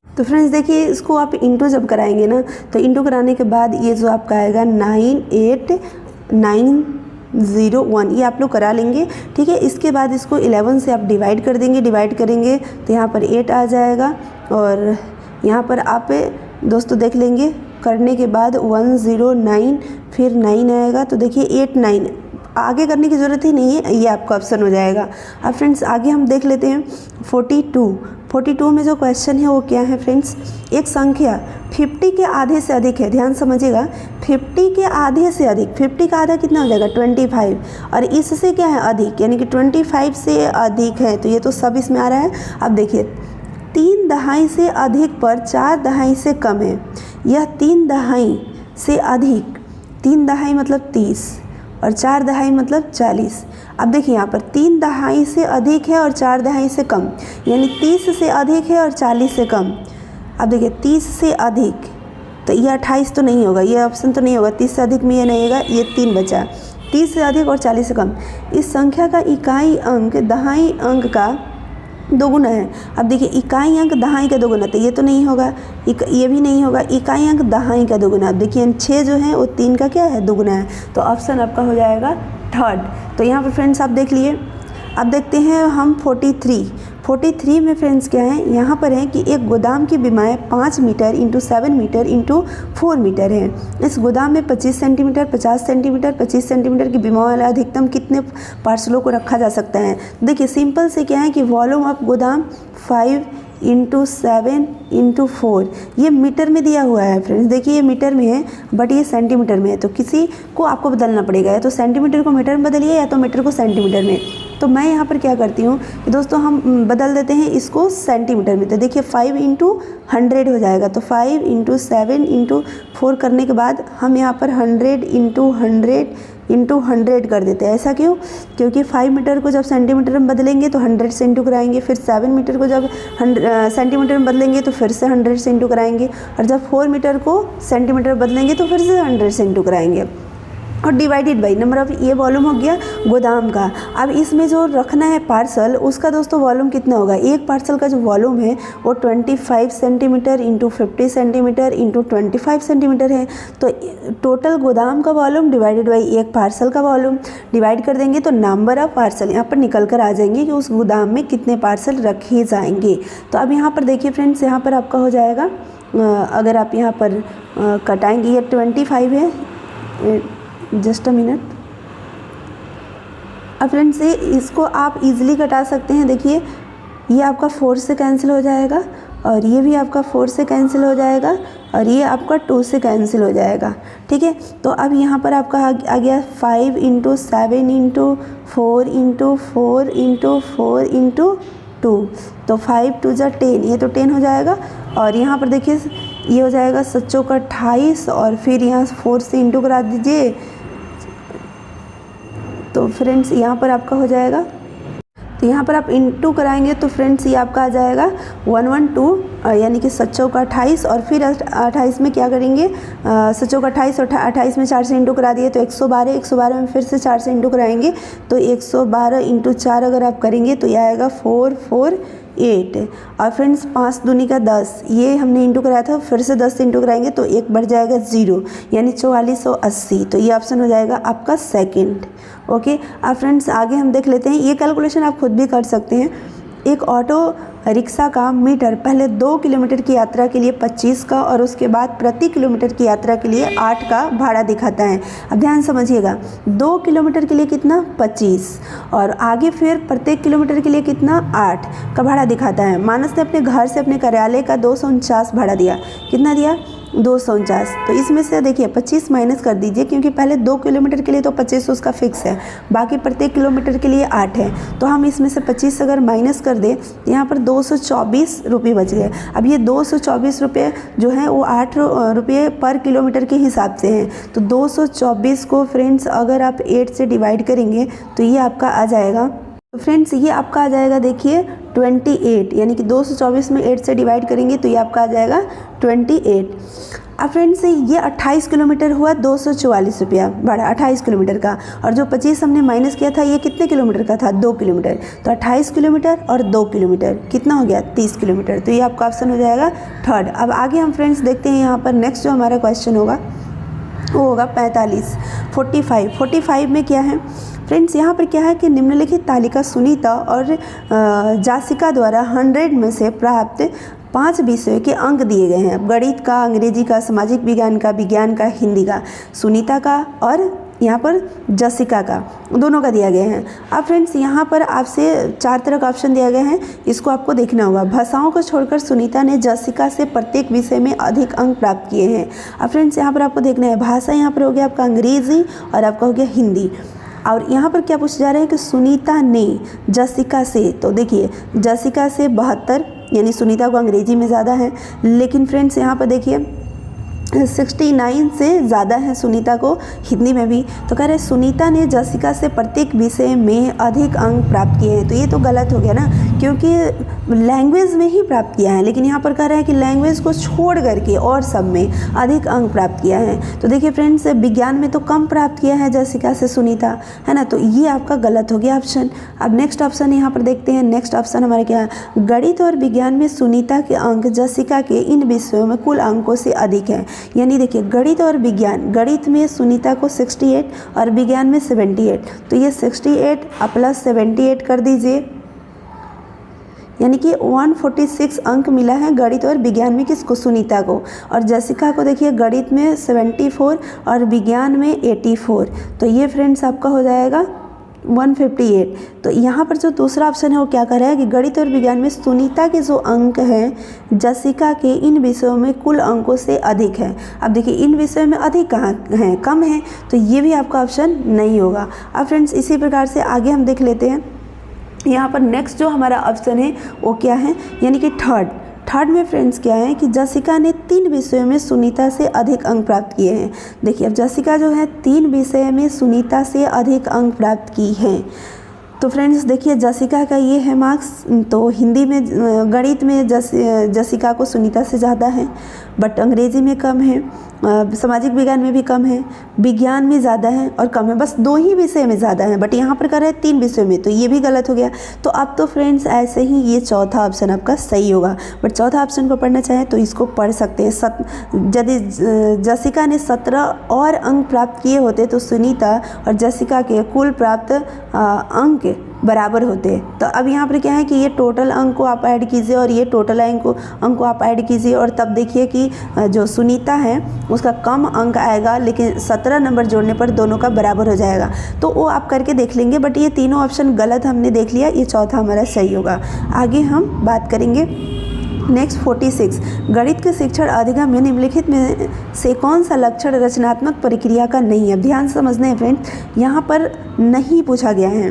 तो फ्रेंड्स देखिए इसको आप इंटू जब कराएंगे ना, तो इंटू कराने के बाद ये जो आपका आएगा 98901, ये आप लोग करा लेंगे, ठीक है। इसके बाद इसको 11 से आप डिवाइड कर देंगे, डिवाइड करेंगे तो यहाँ पर 8 आ जाएगा और यहाँ पर आप दोस्तों देख लेंगे करने के बाद 109 फिर 9 आएगा, तो देखिए 8 9 आगे करने की ज़रूरत ही नहीं है, ये आपका ऑप्शन हो जाएगा। अब फ्रेंड्स आगे हम देख लेते हैं 42 में जो क्वेश्चन है वो क्या है फ्रेंड्स, एक संख्या 50 के आधे से अधिक है, ध्यान समझिएगा 50 के आधे से अधिक, 50 का आधा कितना हो जाएगा 25, और इससे क्या है अधिक, यानी कि 25 से अधिक है, तो ये तो सब इसमें आ रहा है। अब देखिए 3 दहाई से अधिक पर 4 दहाई से कम है, यह 3 दहाई से अधिक, 3 दहाई मतलब 30 और 4 दहाई मतलब 40। अब देखिए यहाँ पर 3 दहाई से अधिक है और 4 दहाई से कम, यानी 30 से अधिक है और 40 से कम। अब देखिए 30 से अधिक, तो ये 28 तो नहीं होगा, ये ऑप्शन तो नहीं होगा, 30 से अधिक में ये नहीं होगा, ये 3 बचा। 30 से अधिक और 40 से कम, इस संख्या का इकाई अंक दहाई अंक का दोगुना है। अब देखिए इकाई अंक दहाई का दोगुना, तो ये तो नहीं होगा, ये भी नहीं होगा, इकाई अंक दहाई का दोगुना। अब देखिए 6 जो है वो 3 का क्या है, दोगुना है, तो ऑप्शन आपका हो जाएगा 3rd। तो यहाँ पर फ्रेंड्स आप देख लिए। अब देखते हैं हम 43 में फ्रेंड्स क्या है, यहाँ पर है कि एक गोदाम की विमाएँ 5 metre into 7 metre into 4 metre है। इस गोदाम में 25 सेंटीमीटर 50 सेंटीमीटर 25 सेंटीमीटर की विमाओं वाला अधिकतम कितने पार्सलों को रखा जा सकता है। देखिए सिंपल से क्या है कि वॉल्यूम ऑफ गोदाम 5 इंटू 7 इंटू 4, ये मीटर में दिया हुआ है फ्रेंड्स, देखिए ये मीटर में है बट ये सेंटीमीटर में है, तो किसी को आपको बदलना पड़ेगा, या तो सेंटीमीटर को मीटर में बदलिए या तो मीटर को सेंटीमीटर में। तो मैं यहाँ पर क्या करती हूँ कि दोस्तों हम बदल देते हैं इसको सेंटीमीटर में, तो देखिए 5 इंटू 100 हो जाएगा, तो 5 इंटू 7 इंटू 4 करने के बाद हम यहाँ पर 100 इंटू 100 कर देते हैं। ऐसा क्यों, क्योंकि 5 मीटर को जब सेंटीमीटर में बदलेंगे तो 100 से इंटू कराएंगे, फिर 7 मीटर को जब सेंटीमीटर में बदलेंगे तो फिर से 100 से इंटू कराएंगे, और जब 4 मीटर को सेंटीमीटर बदलेंगे तो फिर से 100 से इंटू कराएंगे, और डिवाइडेड बाई नंबर ऑफ, ये वॉल्यूम हो गया गोदाम का। अब इसमें जो रखना है पार्सल, उसका दोस्तों वॉल्यूम कितना होगा, एक पार्सल का जो वॉल्यूम है वो 25 centimetre into 50 centimetre into 25 centimetre है, तो टोटल गोदाम का वॉल्यूम डिवाइडेड बाई एक पार्सल का वॉल्यूम, डिवाइड कर देंगे तो नंबर ऑफ पार्सल यहाँ पर निकल कर आ जाएंगे कि उस गोदाम में कितने पार्सल रखे जाएंगे। तो अब यहाँ पर देखिए फ्रेंड्स, यहाँ पर आपका हो जाएगा, अगर आप यहाँ पर कटाएंगे, ये 25 है, जस्ट अ मिनट। अब फ्रेंड्स इसको आप इजीली कटा सकते हैं, देखिए ये आपका 4 से कैंसिल हो जाएगा और ये भी आपका 4 से कैंसिल हो जाएगा और ये आपका 2 से कैंसिल हो जाएगा, ठीक है। तो अब यहाँ पर आपका आ गया 5 into 7 into 4 into 4 into 4 into 2, तो 5 2 जा 10, ये तो 10 हो जाएगा, और यहाँ पर देखिए ये हो जाएगा 7 का 28, और फिर यहाँ 4 से इंटू करा दीजिए, तो फ्रेंड्स यहाँ पर आपका हो जाएगा, तो यहाँ पर आप इंटू कराएंगे तो फ्रेंड्स ये आपका आ जाएगा 112, यानी कि 7 का 28, और फिर 28 में क्या करेंगे, 7 का 28 और 28 में 4 से इंटू करा दिए तो 112, 112 में फिर से 4 से इंटू कराएंगे तो 112 इंटू 4 अगर आप करेंगे तो यह आएगा 448, और फ्रेंड्स 5 दूनी का 10, ये हमने इंटू कराया था, फिर से 10 से इंटू कराएंगे तो एक बढ़ जाएगा 0, यानी 4480, तो ये ऑप्शन हो जाएगा आपका सेकंड। ओके, अब फ्रेंड्स आगे हम देख लेते हैं, ये कैलकुलेशन आप खुद भी कर सकते हैं। एक ऑटो रिक्शा का मीटर पहले 2 किलोमीटर की यात्रा के लिए 25 का और उसके बाद प्रति किलोमीटर की यात्रा के लिए 8 का भाड़ा दिखाता है। अब ध्यान समझिएगा, 2 किलोमीटर के लिए कितना 25 और आगे फिर प्रत्येक किलोमीटर के लिए कितना 8 का भाड़ा दिखाता है। मानस ने अपने घर से अपने कार्यालय का 249 भाड़ा दिया, कितना दिया 249, तो इसमें से देखिए 25 माइनस कर दीजिए, क्योंकि पहले 2 किलोमीटर के लिए तो 25 उसका फिक्स है, बाकी प्रत्येक किलोमीटर के लिए 8 है, तो हम इसमें से 25 अगर माइनस कर दें तो यहाँ पर 224 रुपये बच गए। अब ये 224 रुपये जो है वो 8 रुपये पर किलोमीटर के हिसाब से हैं, तो 224 को फ्रेंड्स अगर आप 8 से डिवाइड करेंगे तो ये आपका आ जाएगा तो फ्रेंड्स ये आपका आ जाएगा, देखिए 28, यानी कि 224 में 8 से डिवाइड करेंगे तो ये आपका आ जाएगा 28। अब फ्रेंड्स ये 28 किलोमीटर हुआ 244 रुपया भाड़ा 28 किलोमीटर का, और जो 25 हमने माइनस किया था ये कितने किलोमीटर का था, 2 किलोमीटर। तो 28 किलोमीटर और 2 किलोमीटर कितना हो गया, 30 किलोमीटर। तो ये आपका ऑप्शन हो जाएगा थर्ड। अब आगे हम फ्रेंड्स देखते हैं यहाँ पर नेक्स्ट जो हमारा क्वेश्चन होगा वो होगा 45, 45 में क्या है फ्रेंड्स, यहाँ पर क्या है कि निम्नलिखित तालिका सुनीता और जासिका द्वारा 100 में से प्राप्त 5 विषयों के अंक दिए गए हैं। गणित का, अंग्रेजी का, सामाजिक विज्ञान का, विज्ञान का, हिंदी का, सुनीता का और यहाँ पर जसिका का, दोनों का दिया गया है। अब फ्रेंड्स यहाँ पर आपसे 4 तरह का ऑप्शन दिया गया है, इसको आपको देखना होगा। भाषाओं को छोड़कर सुनीता ने जसिका से प्रत्येक विषय में अधिक अंक प्राप्त किए हैं। अब फ्रेंड्स यहाँ पर आपको देखना है, भाषा यहाँ पर हो गया आपका अंग्रेजी और आपका हो गया हिंदी। और यहाँ पर क्या पूछा जा रहा है कि सुनीता ने जसिका से, तो देखिए जसिका से 72, यानी सुनीता को अंग्रेजी में ज़्यादा है, लेकिन फ्रेंड्स यहाँ पर देखिए 69 से ज़्यादा है सुनीता को हिंदी में भी। तो कह रहे हैं सुनीता ने जसिका से प्रत्येक विषय में अधिक अंक प्राप्त किए हैं। तो ये तो गलत हो गया ना, क्योंकि लैंग्वेज में ही प्राप्त किया है, लेकिन यहाँ पर कह रहा है कि लैंग्वेज को छोड़ करके और सब में अधिक अंक प्राप्त किया है। तो देखिए फ्रेंड्स विज्ञान में तो कम प्राप्त किया है जसिका से सुनीता, है ना, तो ये आपका गलत हो गया ऑप्शन। अब नेक्स्ट ऑप्शन यहाँ पर देखते हैं। नेक्स्ट ऑप्शन हमारे क्या है, गणित और विज्ञान में सुनीता के अंक जसिका के इन विषयों में कुल अंकों से अधिक है। यानी देखिए गणित और विज्ञान, गणित में सुनीता को 68 और विज्ञान में 78, तो ये 68 प्लस 78 कर दीजिए, यानी कि 146 अंक मिला है गणित और विज्ञान में किसको, सुनीता को। और जसिका को देखिए गणित में 74 और विज्ञान में 84, तो ये फ्रेंड्स आपका हो जाएगा 158। तो यहाँ पर जो दूसरा ऑप्शन है वो क्या कर रहा है कि गणित और विज्ञान में सुनीता के जो अंक हैं जसिका के इन विषयों में कुल अंकों से अधिक है। अब देखिए इन विषयों में अधिक कहाँ हैं, कम है, तो ये भी आपका ऑप्शन नहीं होगा। अब फ्रेंड्स इसी प्रकार से आगे हम देख लेते हैं। यहाँ पर नेक्स्ट जो हमारा ऑप्शन है वो क्या है, यानी कि थर्ड में फ्रेंड्स क्या है कि जसिका ने 3 विषयों में सुनीता से अधिक अंक प्राप्त किए हैं। देखिए अब जसिका जो है 3 विषय में सुनीता से अधिक अंक प्राप्त की हैं। तो फ्रेंड्स देखिए जसिका का ये है मार्क्स, तो हिंदी में, गणित में जसिका को सुनीता से ज़्यादा है, बट अंग्रेजी में कम है, सामाजिक विज्ञान में भी कम है, विज्ञान में ज़्यादा है और कम है, बस 2 ही विषय में ज़्यादा है, बट यहाँ पर कर रहे हैं 3 विषयों में, तो ये भी गलत हो गया। तो अब तो फ्रेंड्स ऐसे ही ये चौथा ऑप्शन आपका सही होगा, बट चौथा ऑप्शन को पढ़ना चाहें तो इसको पढ़ सकते हैं। यदि जसिका ने 17 और अंक प्राप्त किए होते तो सुनीता और जसिका के कुल प्राप्त अंक बराबर होते। तो अब यहाँ पर क्या है कि ये टोटल अंक को आप ऐड कीजिए और ये टोटल अंक को आप ऐड कीजिए, और तब देखिए कि जो सुनीता है उसका कम अंक आएगा, लेकिन 17 नंबर जोड़ने पर दोनों का बराबर हो जाएगा। तो वो आप करके देख लेंगे, बट ये तीनों ऑप्शन गलत हमने देख लिया, ये चौथा हमारा सही होगा। आगे हम बात करेंगे नेक्स्ट 46, गणित के शिक्षण अधिगम में निम्नलिखित में से कौन सा लक्षण रचनात्मक प्रक्रिया का नहीं है। ध्यान समझना है फ्रेंड्स, यहाँ पर नहीं पूछा गया है,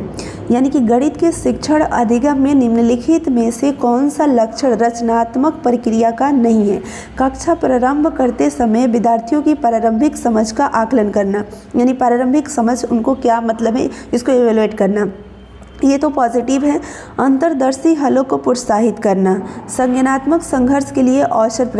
यानी कि गणित के शिक्षण अधिगम में निम्नलिखित में से कौन सा लक्षण रचनात्मक प्रक्रिया का नहीं है। कक्षा प्रारंभ करते समय विद्यार्थियों की प्रारंभिक समझ का आकलन करना, यानी प्रारंभिक समझ उनको क्या मतलब है इसको इवेलुएट करना, ये तो पॉजिटिव है। अंतर्दर्शी हलों को प्रोत्साहित करना, संज्ञानात्मक संघर्ष के लिए अवसर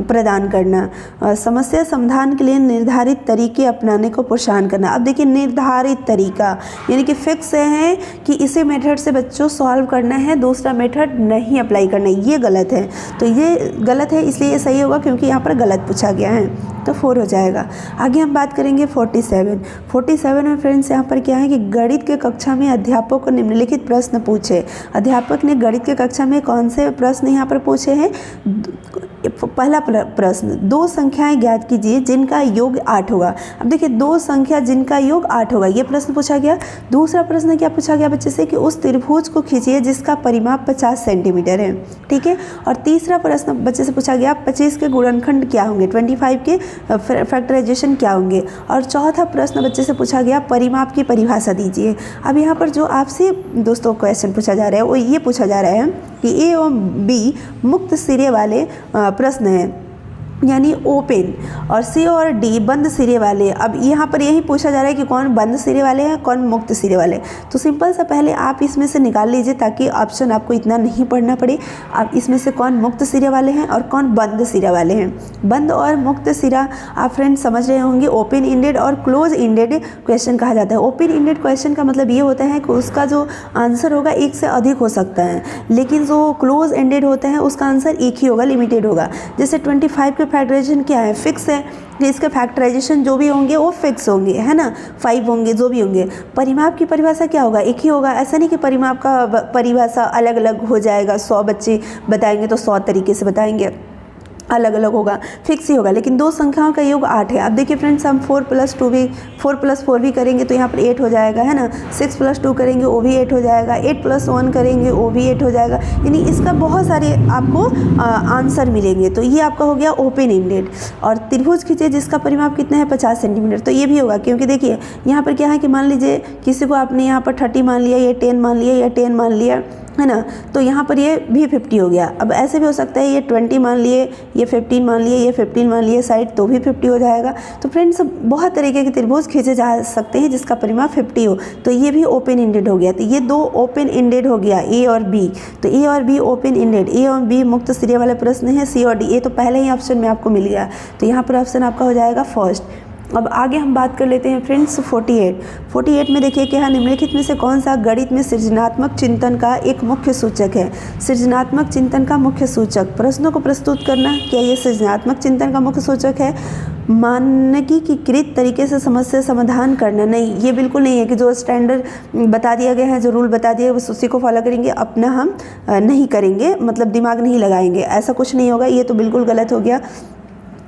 प्रदान करना, समस्या समाधान के लिए निर्धारित तरीके अपनाने को प्रोत्साहन करना। अब देखिए निर्धारित तरीका यानी कि फिक्स है कि इसे मेथड से बच्चों सॉल्व करना है, दूसरा मेथड नहीं अप्लाई करना है, ये गलत है। तो ये गलत है, इसलिए ये सही होगा क्योंकि यहाँ पर गलत पूछा गया है, तो 4 हो जाएगा। आगे हम बात करेंगे 47 में फ्रेंड्स यहाँ पर क्या है कि गणित के कक्षा में अध्यापक को निम्नलिखित प्रश्न पूछे। अध्यापक ने गणित के कक्षा में कौन से प्रश्न यहाँ पर पूछे हैं। पहला प्रश्न, 2 संख्याएं ज्ञात कीजिए जिनका योग 8 होगा। अब देखिए 2 संख्या जिनका योग 8 होगा, ये प्रश्न पूछा गया। दूसरा प्रश्न क्या पूछा गया बच्चे से कि उस त्रिभुज को खींचिए जिसका परिमाप 50 सेंटीमीटर है, ठीक है। और तीसरा प्रश्न बच्चे से पूछा गया 25 के गुणनखंड क्या होंगे, 25 के फैक्टराइजेशन क्या होंगे। और चौथा प्रश्न बच्चे से पूछा गया परिमाप की परिभाषा दीजिए। अब यहाँ पर जो आपसे दोस्तों क्वेश्चन पूछा जा रहा है वो ये पूछा जा रहा है कि ए और बी मुक्त सिरे वाले प्रश्न हैं, यानी ओपन, और सी और डी बंद सिरे वाले। अब यहाँ पर यही पूछा जा रहा है कि कौन बंद सिरे वाले हैं, कौन मुक्त सिरे वाले। तो सिंपल सा पहले आप इसमें से निकाल लीजिए ताकि ऑप्शन आपको इतना नहीं पढ़ना पड़े। आप इसमें से कौन मुक्त सिरे वाले हैं और कौन बंद सिरे वाले हैं। बंद और मुक्त सिरा आप फ्रेंड्स समझ रहे होंगे, ओपन इंडेड और क्लोज इंडेड क्वेश्चन कहा जाता है। ओपन इंडेड क्वेश्चन का मतलब ये होता है कि उसका जो आंसर होगा एक से अधिक हो सकता है, लेकिन जो क्लोज एंडेड होता है उसका आंसर एक ही होगा, लिमिटेड होगा। जैसे 25 के फैक्टराइजेशन क्या है, फिक्स है कि इसके फैक्टराइजेशन जो भी होंगे वो फिक्स होंगे, है ना, 5 होंगे जो भी होंगे। परिमाप की परिभाषा क्या होगा, एक ही होगा। ऐसा नहीं कि परिमाप का परिभाषा अलग अलग हो जाएगा, 100 बच्चे बताएंगे तो 100 तरीके से बताएंगे, अलग अलग होगा, फिक्स ही होगा। लेकिन दो संख्याओं का योग 8 है। अब देखिए फ्रेंड्स, हम 4 + 4 भी करेंगे तो यहाँ पर 8 हो जाएगा, है ना। 6 + 2 करेंगे वो भी 8 हो जाएगा, 8 + 1 करेंगे वो भी 8 हो जाएगा। यानी इसका बहुत सारे आपको आंसर मिलेंगे। तो ये आपका हो गया ओपन इंडेड। और त्रिभुज खींचे जिसका परिमाप कितना है, 50 सेंटीमीटर, तो ये भी होगा। क्योंकि देखिए यहाँ पर क्या है कि मान लीजिए किसी को आपने यहाँ पर 30 मान लिया, ये 10 मान लिया, या 10 मान लिया, है ना, तो यहाँ पर ये भी 50 हो गया। अब ऐसे भी हो सकता है ये 20 मान लिए, ये 15 मान लिए, ये 15 मान लिए साइड, तो भी 50 हो जाएगा। तो फ्रेंड्स बहुत तरीके के त्रिभुज खींचे जा सकते हैं जिसका परिमाप 50 हो, तो ये भी ओपन इंडेड हो गया। तो ये दो ओपन इंडेड हो गया, ए और बी। तो ए और बी ओपन इंडेड, ए और बी मुक्त सिरे वाले प्रश्न है। सी और डी, ये तो पहले ही ऑप्शन में आपको मिल गया, तो यहाँ पर ऑप्शन आपका हो जाएगा फर्स्ट। अब आगे हम बात कर लेते हैं फ्रेंड्स 48 में देखिए क्या है, निम्नलिखित में से कौन सा गणित में सृजनात्मक चिंतन का एक मुख्य सूचक है। सृजनात्मक चिंतन का मुख्य सूचक, प्रश्नों को प्रस्तुत करना, क्या ये सृजनात्मक चिंतन का मुख्य सूचक है। मानकीकृत तरीके से समस्या समाधान करना, नहीं, ये बिल्कुल नहीं है कि जो स्टैंडर्ड बता दिया गया है, जो रूल बता दिया है बस उसी को फॉलो करेंगे, अपना हम नहीं करेंगे, मतलब दिमाग नहीं लगाएंगे, ऐसा कुछ नहीं होगा। ये तो बिल्कुल गलत हो गया।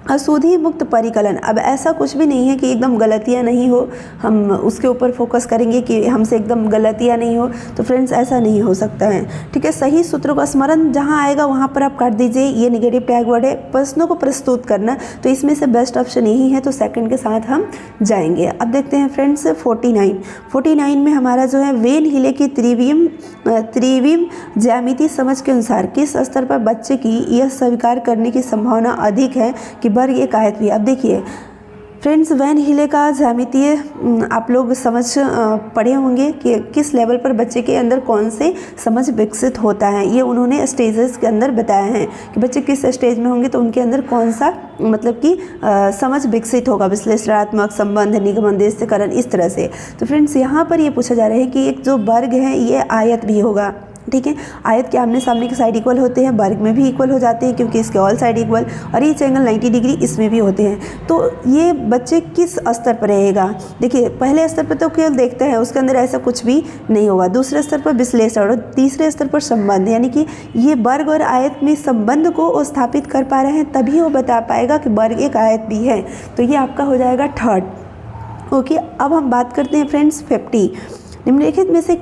अशुद्धि मुक्त परिकलन, अब ऐसा कुछ भी नहीं है कि एकदम गलतियाँ नहीं हो, हम उसके ऊपर फोकस करेंगे कि हमसे एकदम गलतियाँ नहीं हो, तो फ्रेंड्स ऐसा नहीं हो सकता है। ठीक है, सही सूत्रों का स्मरण जहाँ आएगा वहाँ पर आप काट दीजिए, ये नेगेटिव टैग वर्ड है। प्रश्नों को प्रस्तुत करना, तो इसमें से बेस्ट ऑप्शन यही है, तो सेकंड के साथ हम जाएंगे। अब देखते हैं फ्रेंड्स 49 में हमारा जो है वेन हिले की त्रिविम ज्यामिति समझ के अनुसार किस स्तर पर बच्चे की यह स्वीकार करने की संभावना अधिक है कि वर्ग एक आयत भी। अब देखिए फ्रेंड्स, वैन हिले का ज्यामितीय आप लोग समझ पढ़े होंगे कि किस लेवल पर बच्चे के अंदर कौन से समझ विकसित होता है। ये उन्होंने स्टेजेस के अंदर बताया है कि बच्चे किस स्टेज में होंगे तो उनके अंदर कौन सा मतलब कि समझ विकसित होगा, विश्लेषणात्मक, संबंध, निगमन, देशकरण, इस तरह से। तो फ्रेंड्स यहाँ पर ये पूछा जा रहा है कि एक जो वर्ग है ये आयत भी होगा। ठीक है, आयत के आमने सामने के साइड इक्वल होते हैं, वर्ग में भी इक्वल हो जाते हैं क्योंकि इसके ऑल साइड इक्वल, और ये एंगल 90 डिग्री इसमें भी होते हैं। तो ये बच्चे किस स्तर पर रहेगा, देखिए पहले स्तर पर तो केवल देखते हैं, उसके अंदर ऐसा कुछ भी नहीं होगा। दूसरे स्तर पर विश्लेषण और तीसरे स्तर पर संबंध, यानी कि ये वर्ग और आयत में संबंध को वो स्थापित कर पा रहे हैं, तभी वो बता पाएगा कि वर्ग एक आयत भी है। तो ये आपका हो जाएगा थर्ड। ओके, अब हम बात करते हैं फ्रेंड्स 50। निम्नलिखित में से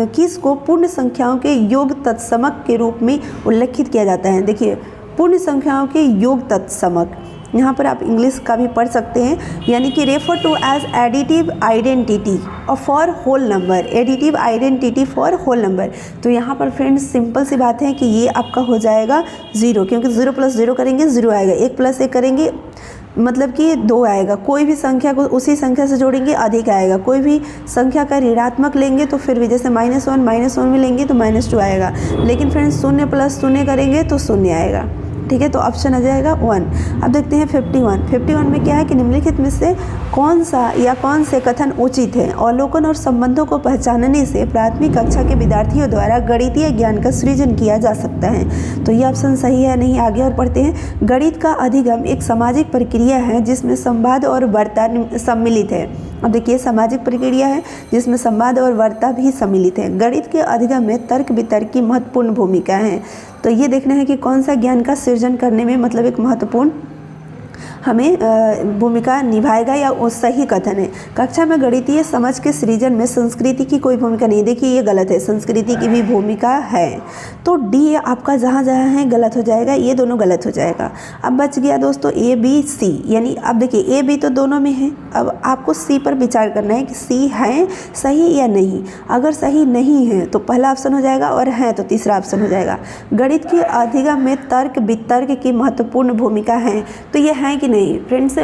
किस को पूर्ण संख्याओं के योग तत्समक के रूप में उल्लेखित किया जाता है। देखिए पूर्ण संख्याओं के योग तत्समक, यहाँ पर आप इंग्लिश का भी पढ़ सकते हैं, यानी कि refer to as additive identity और for whole number, additive identity for whole number. तो यहाँ पर फ्रेंड्स सिंपल सी बात है कि ये आपका हो जाएगा 0, क्योंकि 0 + 0 करेंगे 0 आएगा, 1 + 1 करेंगे मतलब कि 2 आएगा। कोई भी संख्या को उसी संख्या से जोड़ेंगे अधिक आएगा, कोई भी संख्या का ऋणात्मक लेंगे तो फिर भी, जैसे -1 में लेंगे तो -2 आएगा, लेकिन फ्रेंड्स 0 + 0 करेंगे तो 0 आएगा। ठीक है, तो ऑप्शन आ जाएगा 1। अब देखते हैं 51 में क्या है कि निम्नलिखित में से कौन सा या कौन से कथन उचित है। अवलोकन और संबंधों को पहचानने से प्राथमिक कक्षा के विद्यार्थियों द्वारा गणितीय ज्ञान का सृजन किया जा सकता है। तो ये ऑप्शन सही है नहीं, आगे और पढ़ते हैं। गणित का अधिगम एक सामाजिक प्रक्रिया है जिसमें संवाद और वार्ता सम्मिलित है। अब देखिए सामाजिक प्रक्रिया है जिसमें संवाद और वार्ता भी सम्मिलित है। गणित के अधिगम में तर्क वितर्क की महत्वपूर्ण भूमिका है। तो ये देखना है कि कौन सा ज्ञान का सृजन करने में मतलब एक महत्वपूर्ण हमें भूमिका निभाएगा या वो सही कथन है। कक्षा में गणितीय समझ के सृजन में संस्कृति की कोई भूमिका नहीं। देखिए ये गलत है, संस्कृति की भी भूमिका है। तो डी आपका जहाँ जहाँ है गलत हो जाएगा, ये दोनों गलत हो जाएगा। अब बच गया दोस्तों ए बी सी, यानी अब देखिए ए बी तो दोनों में है, अब आपको सी पर विचार करना है कि सी है सही या नहीं। अगर सही नहीं है तो पहला ऑप्शन हो जाएगा और है तो तीसरा ऑप्शन हो जाएगा। गणित की अधिगम में तर्क वितर्क की महत्वपूर्ण भूमिका है, तो ये है कि नहीं फ्रेंड्स।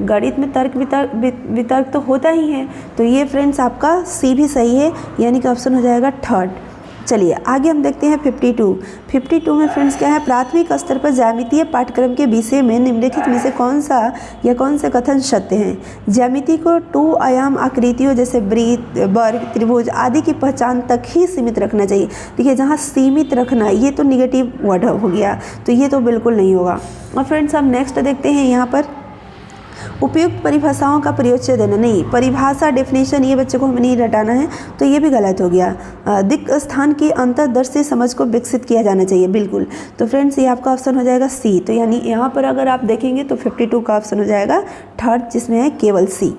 गणित में तर्क वितर्क तो होता ही है, तो ये फ्रेंड्स आपका सी भी सही है, यानी कि ऑप्शन हो जाएगा थर्ड। चलिए आगे हम देखते हैं 52 में फ्रेंड्स क्या है, प्राथमिक स्तर पर ज्यामितीय पाठ्यक्रम के विषय में निम्नलिखित में से कौन से कथन सत्य हैं। ज्यामिति को 2 आयाम आकृतियों जैसे वृत्त, वर्ग, त्रिभुज आदि की पहचान तक ही सीमित रखना चाहिए। देखिए जहाँ सीमित रखना ये तो निगेटिव वर्ड हो गया, तो ये तो बिल्कुल नहीं होगा। और फ्रेंड्स हम नेक्स्ट देखते हैं यहाँ पर उपयुक्त परिभाषाओं का प्रयोज्य देना। नहीं, परिभाषा डेफिनेशन ये बच्चे को हमें नहीं रटाना है, तो ये भी गलत हो गया। दिक् स्थान की अंतर्दर्शी समझ को विकसित किया जाना चाहिए, बिल्कुल। तो फ्रेंड्स ये आपका ऑप्शन हो जाएगा सी। तो यानी यहाँ पर अगर आप देखेंगे तो 52 का ऑप्शन हो जाएगा थर्ड, जिसमें है केवल सी।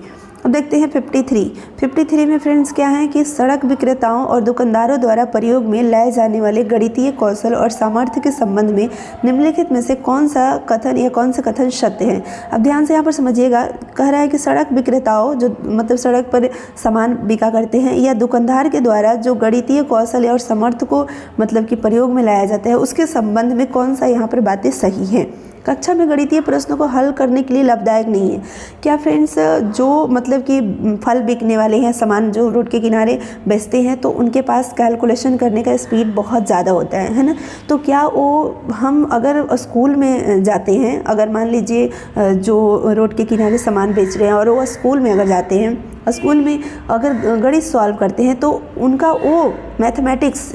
अब देखते हैं 53 में फ्रेंड्स क्या है कि सड़क विक्रेताओं और दुकानदारों द्वारा प्रयोग में लाए जाने वाले गणितीय कौशल और सामर्थ्य के संबंध में निम्नलिखित में से कौन सा कथन या कौन से कथन सत्य हैं। अब ध्यान से यहाँ पर समझिएगा, कह रहा है कि सड़क विक्रेताओं जो मतलब सड़क पर सामान बिका करते हैं, या दुकानदार के द्वारा जो गणितीय कौशल और सामर्थ्य को मतलब कि प्रयोग में लाया जाता है, उसके संबंध में कौन सा यहाँ पर बातें सही हैं। कक्षा में गणितीय प्रश्नों को हल करने के लिए लाभदायक नहीं है। क्या फ्रेंड्स, जो मतलब कि फल बिकने वाले हैं, सामान जो रोड के किनारे बेचते हैं, तो उनके पास कैलकुलेशन करने का स्पीड बहुत ज़्यादा होता है ना। तो क्या वो हम अगर स्कूल में जाते हैं, अगर मान लीजिए जो रोड के किनारे सामान बेच रहे हैं और वो स्कूल में अगर जाते हैं, स्कूल में अगर गणित सॉल्व करते हैं, तो उनका वो मैथमेटिक्स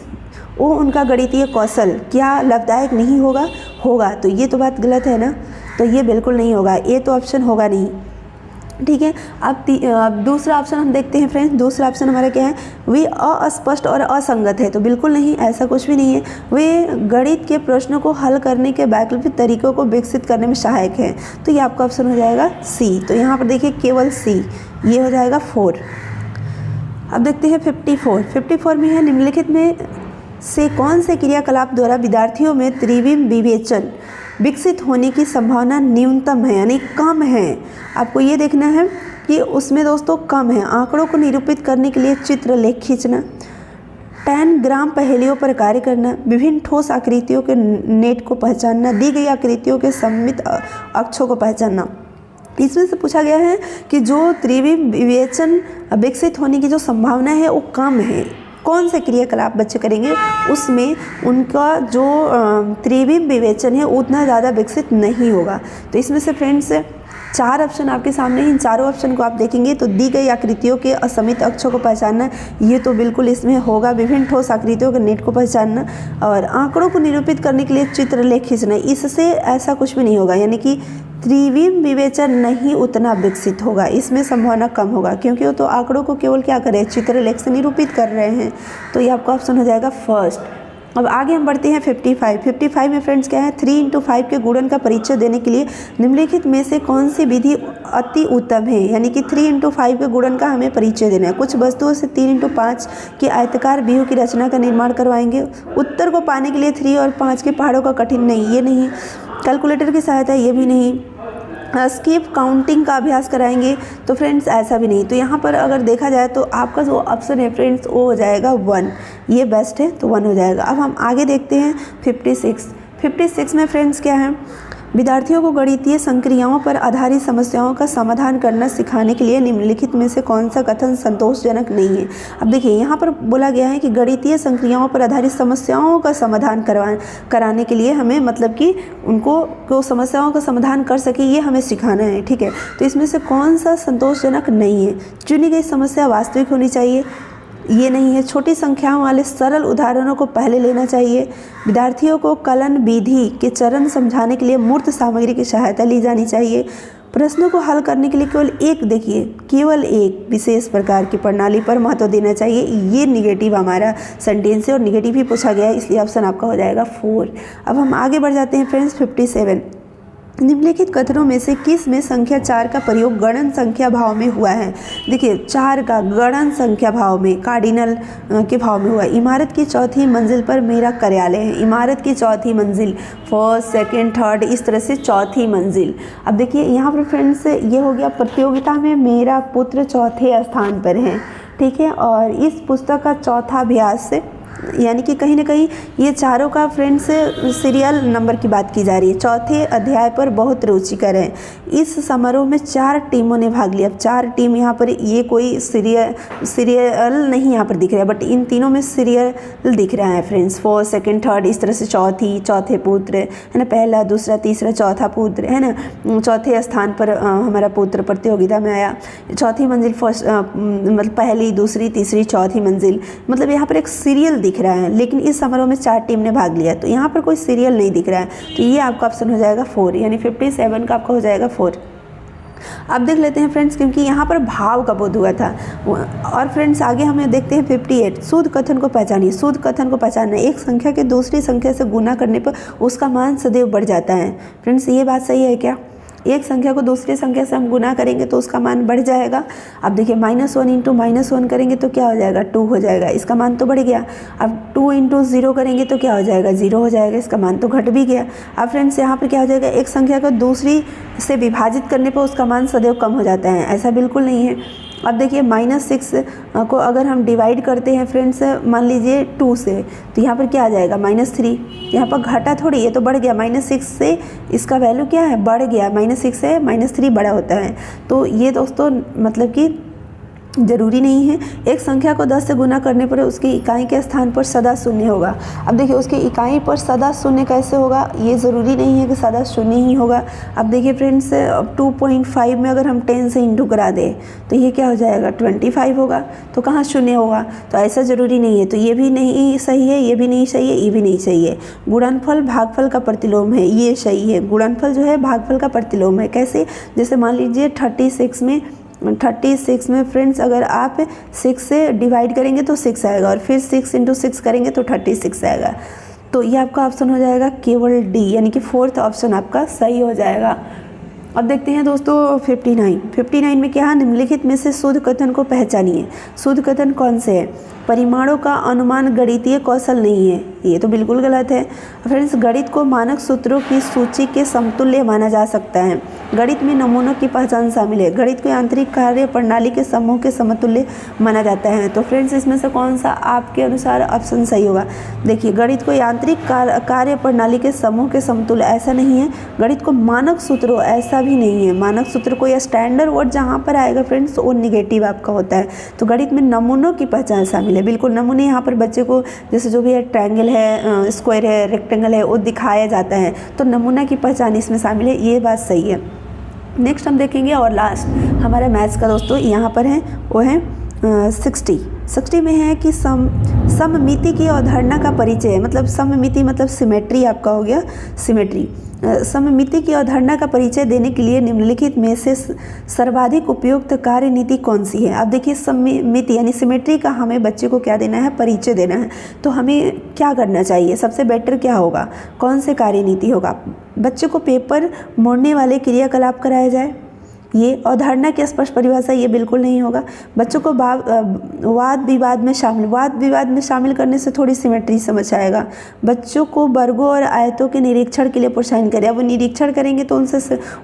उनका गणितीय कौशल क्या लाभदायक नहीं होगा। तो ये तो बात गलत है ना, तो ये बिल्कुल नहीं होगा, ये तो ऑप्शन होगा नहीं। ठीक है, अब दूसरा ऑप्शन हम देखते हैं फ्रेंड्स। दूसरा ऑप्शन हमारा क्या है, वे अस्पष्ट और असंगत है। तो बिल्कुल नहीं, ऐसा कुछ भी नहीं है। वे गणित के प्रश्नों को हल करने के वैकल्पिक तरीकों को विकसित करने में सहायक है। तो ये आपका ऑप्शन हो जाएगा सी। तो यहाँ पर देखिए केवल सी, ये हो जाएगा 4। अब देखते हैं 54 में है, निम्नलिखित में से कौन से क्रियाकलाप द्वारा विद्यार्थियों में त्रिविम विवेचन विकसित होने की संभावना न्यूनतम है, यानी कम है। आपको ये देखना है कि उसमें दोस्तों कम है। आंकड़ों को निरूपित करने के लिए चित्रलेख खींचना, 10 ग्राम पहेलियों पर कार्य करना, विभिन्न ठोस आकृतियों के नेट को पहचानना, दी गई आकृतियों के सममित अक्षों को पहचानना। इसमें से पूछा गया है कि जो त्रिविम विवेचन विकसित होने की जो संभावना है वो कम है। कौन से क्रियाकलाप बच्चे करेंगे उसमें उनका जो त्रिविम विवेचन है उतना ज़्यादा विकसित नहीं होगा। तो इसमें से फ्रेंड्स 4 ऑप्शन आपके सामने हैं। इन चारों ऑप्शन को आप देखेंगे तो दी गई आकृतियों के असमित अक्षों को पहचानना, ये तो बिल्कुल इसमें होगा। विभिन्न ठोस आकृतियों के नेट को पहचानना और आंकड़ों को निरूपित करने के लिए चित्रलेख खींचना, इससे ऐसा कुछ भी नहीं होगा, यानी कि त्रिविम विवेचन नहीं उतना विकसित होगा, इसमें संभावना कम होगा, क्योंकि वो तो आंकड़ों को केवल क्या कर रहे हैं, चित्रलेख से निरूपित कर रहे हैं। तो ये आपका ऑप्शन हो जाएगा फर्स्ट। अब आगे हम बढ़ते हैं 55 में फ्रेंड्स क्या है, 3 into 5 के गुणन का परिचय देने के लिए निम्नलिखित में से कौन सी विधि अति उत्तम है। यानी कि 3 into 5 के गुणन का हमें परिचय देना है। कुछ वस्तुओं से 3 into 5 के आयताकार व्यूह की रचना का निर्माण करवाएंगे। उत्तर को पाने के लिए 3 और 5 के पहाड़ों का कठिन नहीं, ये नहीं। कैलकुलेटर की सहायता, ये भी नहीं। स्किप काउंटिंग का अभ्यास कराएंगे, तो फ्रेंड्स ऐसा भी नहीं। तो यहाँ पर अगर देखा जाए तो आपका जो ऑप्शन है फ्रेंड्स वो हो जाएगा 1, ये बेस्ट है, तो 1 हो जाएगा। अब हम आगे देखते हैं 56 में फ्रेंड्स क्या है, विद्यार्थियों को गणितीय संक्रियाओं पर आधारित समस्याओं का समाधान करना सिखाने के लिए निम्नलिखित में से कौन सा कथन संतोषजनक नहीं है। अब देखिए यहाँ पर बोला गया है कि गणितीय संक्रियाओं पर आधारित समस्याओं का समाधान कराने के लिए हमें मतलब कि उनको समस्याओं का समाधान कर सके ये हमें सिखाना है। ठीक है, तो इसमें से कौन सा संतोषजनक नहीं है। चुनी गई समस्या वास्तविक होनी चाहिए, ये नहीं है। छोटी संख्याओं वाले सरल उदाहरणों को पहले लेना चाहिए। विद्यार्थियों को कलन विधि के चरण समझाने के लिए मूर्त सामग्री की सहायता ली जानी चाहिए। प्रश्नों को हल करने के लिए केवल एक विशेष प्रकार की प्रणाली पर महत्व देना चाहिए। ये निगेटिव हमारा सेंटेंस है और निगेटिव ही पूछा गया है, इसलिए ऑप्शन आपका हो जाएगा 4। अब हम आगे बढ़ जाते हैं फ्रेंड्स 57 निम्नलिखित कथनों में से किस में संख्या 4 का प्रयोग गणन संख्या भाव में हुआ है? देखिए 4 का गणन संख्या भाव में, कार्डिनल के भाव में हुआ। इमारत की चौथी मंजिल पर मेरा कार्यालय है। इमारत की चौथी मंजिल, फर्स्ट, सेकंड, थर्ड, इस तरह से चौथी मंजिल। अब देखिए यहाँ पर फ्रेंड्स ये हो गया प्रतियोगिता में मेरा पुत्र चौथे स्थान पर है, ठीक है। और इस पुस्तक का चौथा अभ्यास, यानी कि कहीं ना कहीं ये चारों का फ्रेंड्स सीरियल नंबर की बात की जा रही है। चौथे अध्याय पर बहुत रुचिकर है। इस समारोह में 4 टीमों ने भाग लिया। अब 4 टीम यहाँ पर, ये कोई सीरियल नहीं यहाँ पर दिख रहा है, बट इन तीनों में सीरियल दिख रहा है फ्रेंड्स, फर्स्ट, सेकंड, थर्ड, इस तरह से चौथे पुत्र है ना, पहला, दूसरा, तीसरा, चौथा पुत्र है ना। चौथे स्थान पर हमारा पुत्र प्रतियोगिता में आया। चौथी मंजिल फर्स्ट, मतलब पहली, दूसरी, तीसरी, चौथी मंजिल, मतलब यहाँ पर एक सीरियल दिख रहा है। लेकिन इस समारोह में 4 टीम ने भाग लिया, तो यहाँ पर कोई सीरियल नहीं दिख रहा है, तो ये आपका ऑप्शन हो जाएगा 4, यानी 57 का आपका हो जाएगा 4। अब देख लेते हैं फ्रेंड्स, क्योंकि यहाँ पर भाव का बोध हुआ था। और फ्रेंड्स आगे हमें देखते हैं 58, शुद्ध कथन को पहचानिए। शुद्ध कथन को पहचानना, एक संख्या के दूसरी संख्या से गुना करने पर उसका मान सदैव बढ़ जाता है। फ्रेंड्स ये बात सही है क्या? एक संख्या को दूसरी संख्या से हम गुना करेंगे तो उसका मान बढ़ जाएगा। अब देखिए -1 इंटू -1 करेंगे तो क्या हो जाएगा? 2 हो जाएगा, इसका मान तो बढ़ गया। अब 2 इंटू 0 करेंगे तो क्या हो जाएगा? 0 हो जाएगा, इसका मान तो घट भी गया। अब फ्रेंड्स यहाँ पर क्या हो जाएगा? एक संख्या को दूसरी से विभाजित करने पर उसका मान सदैव कम हो जाता है, ऐसा बिल्कुल नहीं है। अब देखिए -6 को अगर हम डिवाइड करते हैं फ्रेंड्स, मान लीजिए 2 से, तो यहाँ पर क्या आ जाएगा? -3। यहाँ पर घटा थोड़ी, ये तो बढ़ गया। -6 से इसका वैल्यू क्या है? बढ़ गया। -6 से -3 बड़ा होता है। तो ये दोस्तों मतलब कि ज़रूरी नहीं है। एक संख्या को 10 से गुना करने पर उसकी इकाई के स्थान पर सदा शून्य होगा। अब देखिए उसकी इकाई पर सदा शून्य कैसे होगा? ये ज़रूरी नहीं है कि सदा शून्य ही होगा। अब देखिए फ्रेंड्स 2.5 में अगर हम 10 से इंटू करा दें तो ये क्या हो जाएगा? 25 होगा। तो कहाँ शून्य होगा? तो ऐसा ज़रूरी नहीं है। तो ये भी नहीं सही है, ये भी नहीं सही है, ये भी नहीं सही है। गुणनफल भागफल का प्रतिलोम है, ये सही है। गुणनफल जो है भागफल का प्रतिलोम है। कैसे? जैसे मान लीजिए 36 में फ्रेंड्स अगर आप 6 से डिवाइड करेंगे तो 6 आएगा, और फिर 6 इंटू 6 करेंगे तो 36 आएगा। तो ये आपका ऑप्शन हो जाएगा केवल डी, यानी कि 4th ऑप्शन आपका सही हो जाएगा। अब देखते हैं दोस्तों 59 में क्या है? निम्नलिखित में से शुद्ध कथन को पहचानिए। शुद्ध कथन कौन से है? परिमाणों का अनुमान गणितीय कौशल नहीं है, ये तो बिल्कुल गलत है। फ्रेंड्स गणित को मानक सूत्रों की सूची के समतुल्य माना जा सकता है। गणित में नमूनों की पहचान शामिल है। गणित को यांत्रिक कार्य प्रणाली के समूह के समतुल्य माना जाता है। तो फ्रेंड्स इसमें से कौन सा आपके अनुसार ऑप्शन सही होगा? देखिए गणित को यांत्रिक कार्य प्रणाली के समूह के समतुल्य ऐसा नहीं है। गणित को मानक सूत्रों ऐसा भी नहीं है। मानक सूत्र को या स्टैंडर्ड वर्ड जहाँ पर आएगा फ्रेंड्स वो निगेटिव आपका होता है। तो गणित में नमूनों की पहचान शामिल है। बिल्कुल नमूने यहाँ पर बच्चे को जैसे जो भी है ट्रायंगल है, स्क्वायर है, रेक्टेंगल है, वो दिखाया जाता है। तो नमूना की पहचान इसमें शामिल है, ये बात सही है। नेक्स्ट हम देखेंगे और लास्ट हमारा मैथ्स का दोस्तों यहाँ पर है, वो है 60 में है कि सममिति की अवधारणा का परिचय है। मतलब सममिति मतलब सिमेट्री आपका हो गया, सिमेट्री। सममिति की अवधारणा का परिचय देने के लिए निम्नलिखित में से सर्वाधिक उपयुक्त कार्यनीति कौन सी है? अब देखिए सममिति यानी सिमेट्री का हमें बच्चे को क्या देना है? परिचय देना है। तो हमें क्या करना चाहिए? सबसे बेटर क्या होगा? कौन से कार्यनीति होगा? बच्चे को पेपर मोड़ने वाले क्रियाकलाप कराया जाए, ये अवधारणा की स्पष्ट परिभाषा ये बिल्कुल नहीं होगा। बच्चों को वाद विवाद में शामिल करने से थोड़ी सिमेट्री समझ आएगा। बच्चों को वर्गों और आयतों के निरीक्षण के लिए प्रोत्साहित करें। अब वो निरीक्षण करेंगे तो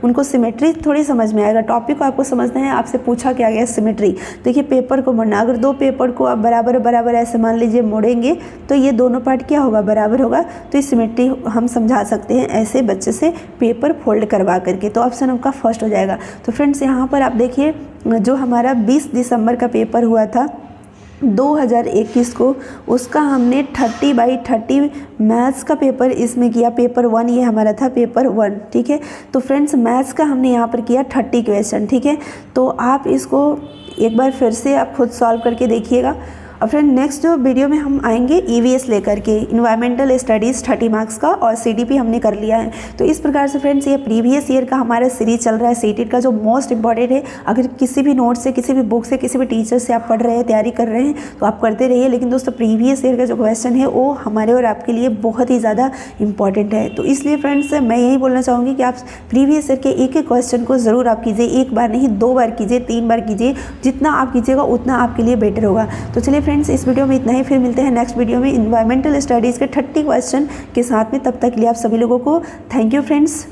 उनको सिमेट्री थोड़ी समझ में आएगा। टॉपिक को आपको समझना है, आपसे पूछा क्या गया? सिमेट्री। देखिए पेपर को मोड़ना, अगर 2 पेपर को आप बराबर ऐसे मान लीजिए मोड़ेंगे तो ये दोनों पार्ट क्या होगा? बराबर होगा। तो ये सिमेट्री हम समझा सकते हैं ऐसे बच्चे से पेपर फोल्ड करवा करके। तो ऑप्शन आपका फर्स्ट हो जाएगा। तो फ्रेंड्स यहाँ पर आप देखिए जो हमारा 20 दिसंबर का पेपर हुआ था 2021 को, उसका हमने 30/30 मैथ्स का पेपर इसमें किया। पेपर 1 ये हमारा था, पेपर 1, ठीक है। तो फ्रेंड्स मैथ्स का हमने यहाँ पर किया 30 क्वेश्चन, ठीक है। तो आप इसको एक बार फिर से आप खुद सॉल्व करके देखिएगा। और फ्रेंड नेक्स्ट जो वीडियो में हम आएंगे EVS लेकर के, इन्वायरमेंटल स्टडीज़ 30 मार्क्स का, और CDP हमने कर लिया है। तो इस प्रकार से फ्रेंड्स ये प्रीवियस ईयर का हमारा सीरीज चल रहा है सीटेट का, जो मोस्ट इंपॉर्टेंट है। अगर किसी भी नोट से, किसी भी बुक से, किसी भी टीचर से आप पढ़ रहे हैं, तैयारी कर रहे हैं, तो आप करते रहिए। लेकिन दोस्तों प्रीवियस ईयर का जो क्वेश्चन है वो हमारे और आपके लिए बहुत ही ज़्यादा इंपॉर्टेंट है। तो इसलिए फ्रेंड्स मैं यही बोलना चाहूँगी कि आप प्रीवियस ईयर के एक एक क्वेश्चन को ज़रूर आप कीजिए, एक बार नहीं 2 बार कीजिए, 3 बार कीजिए। जितना आप कीजिएगा उतना आपके लिए बेटर होगा। तो चलिए फ्रेंड्स इस वीडियो में इतना ही, फिर मिलते हैं नेक्स्ट वीडियो में इन्वायरमेंटल स्टडीज़ के 30 क्वेश्चन के साथ में। तब तक के लिए आप सभी लोगों को थैंक यू फ्रेंड्स।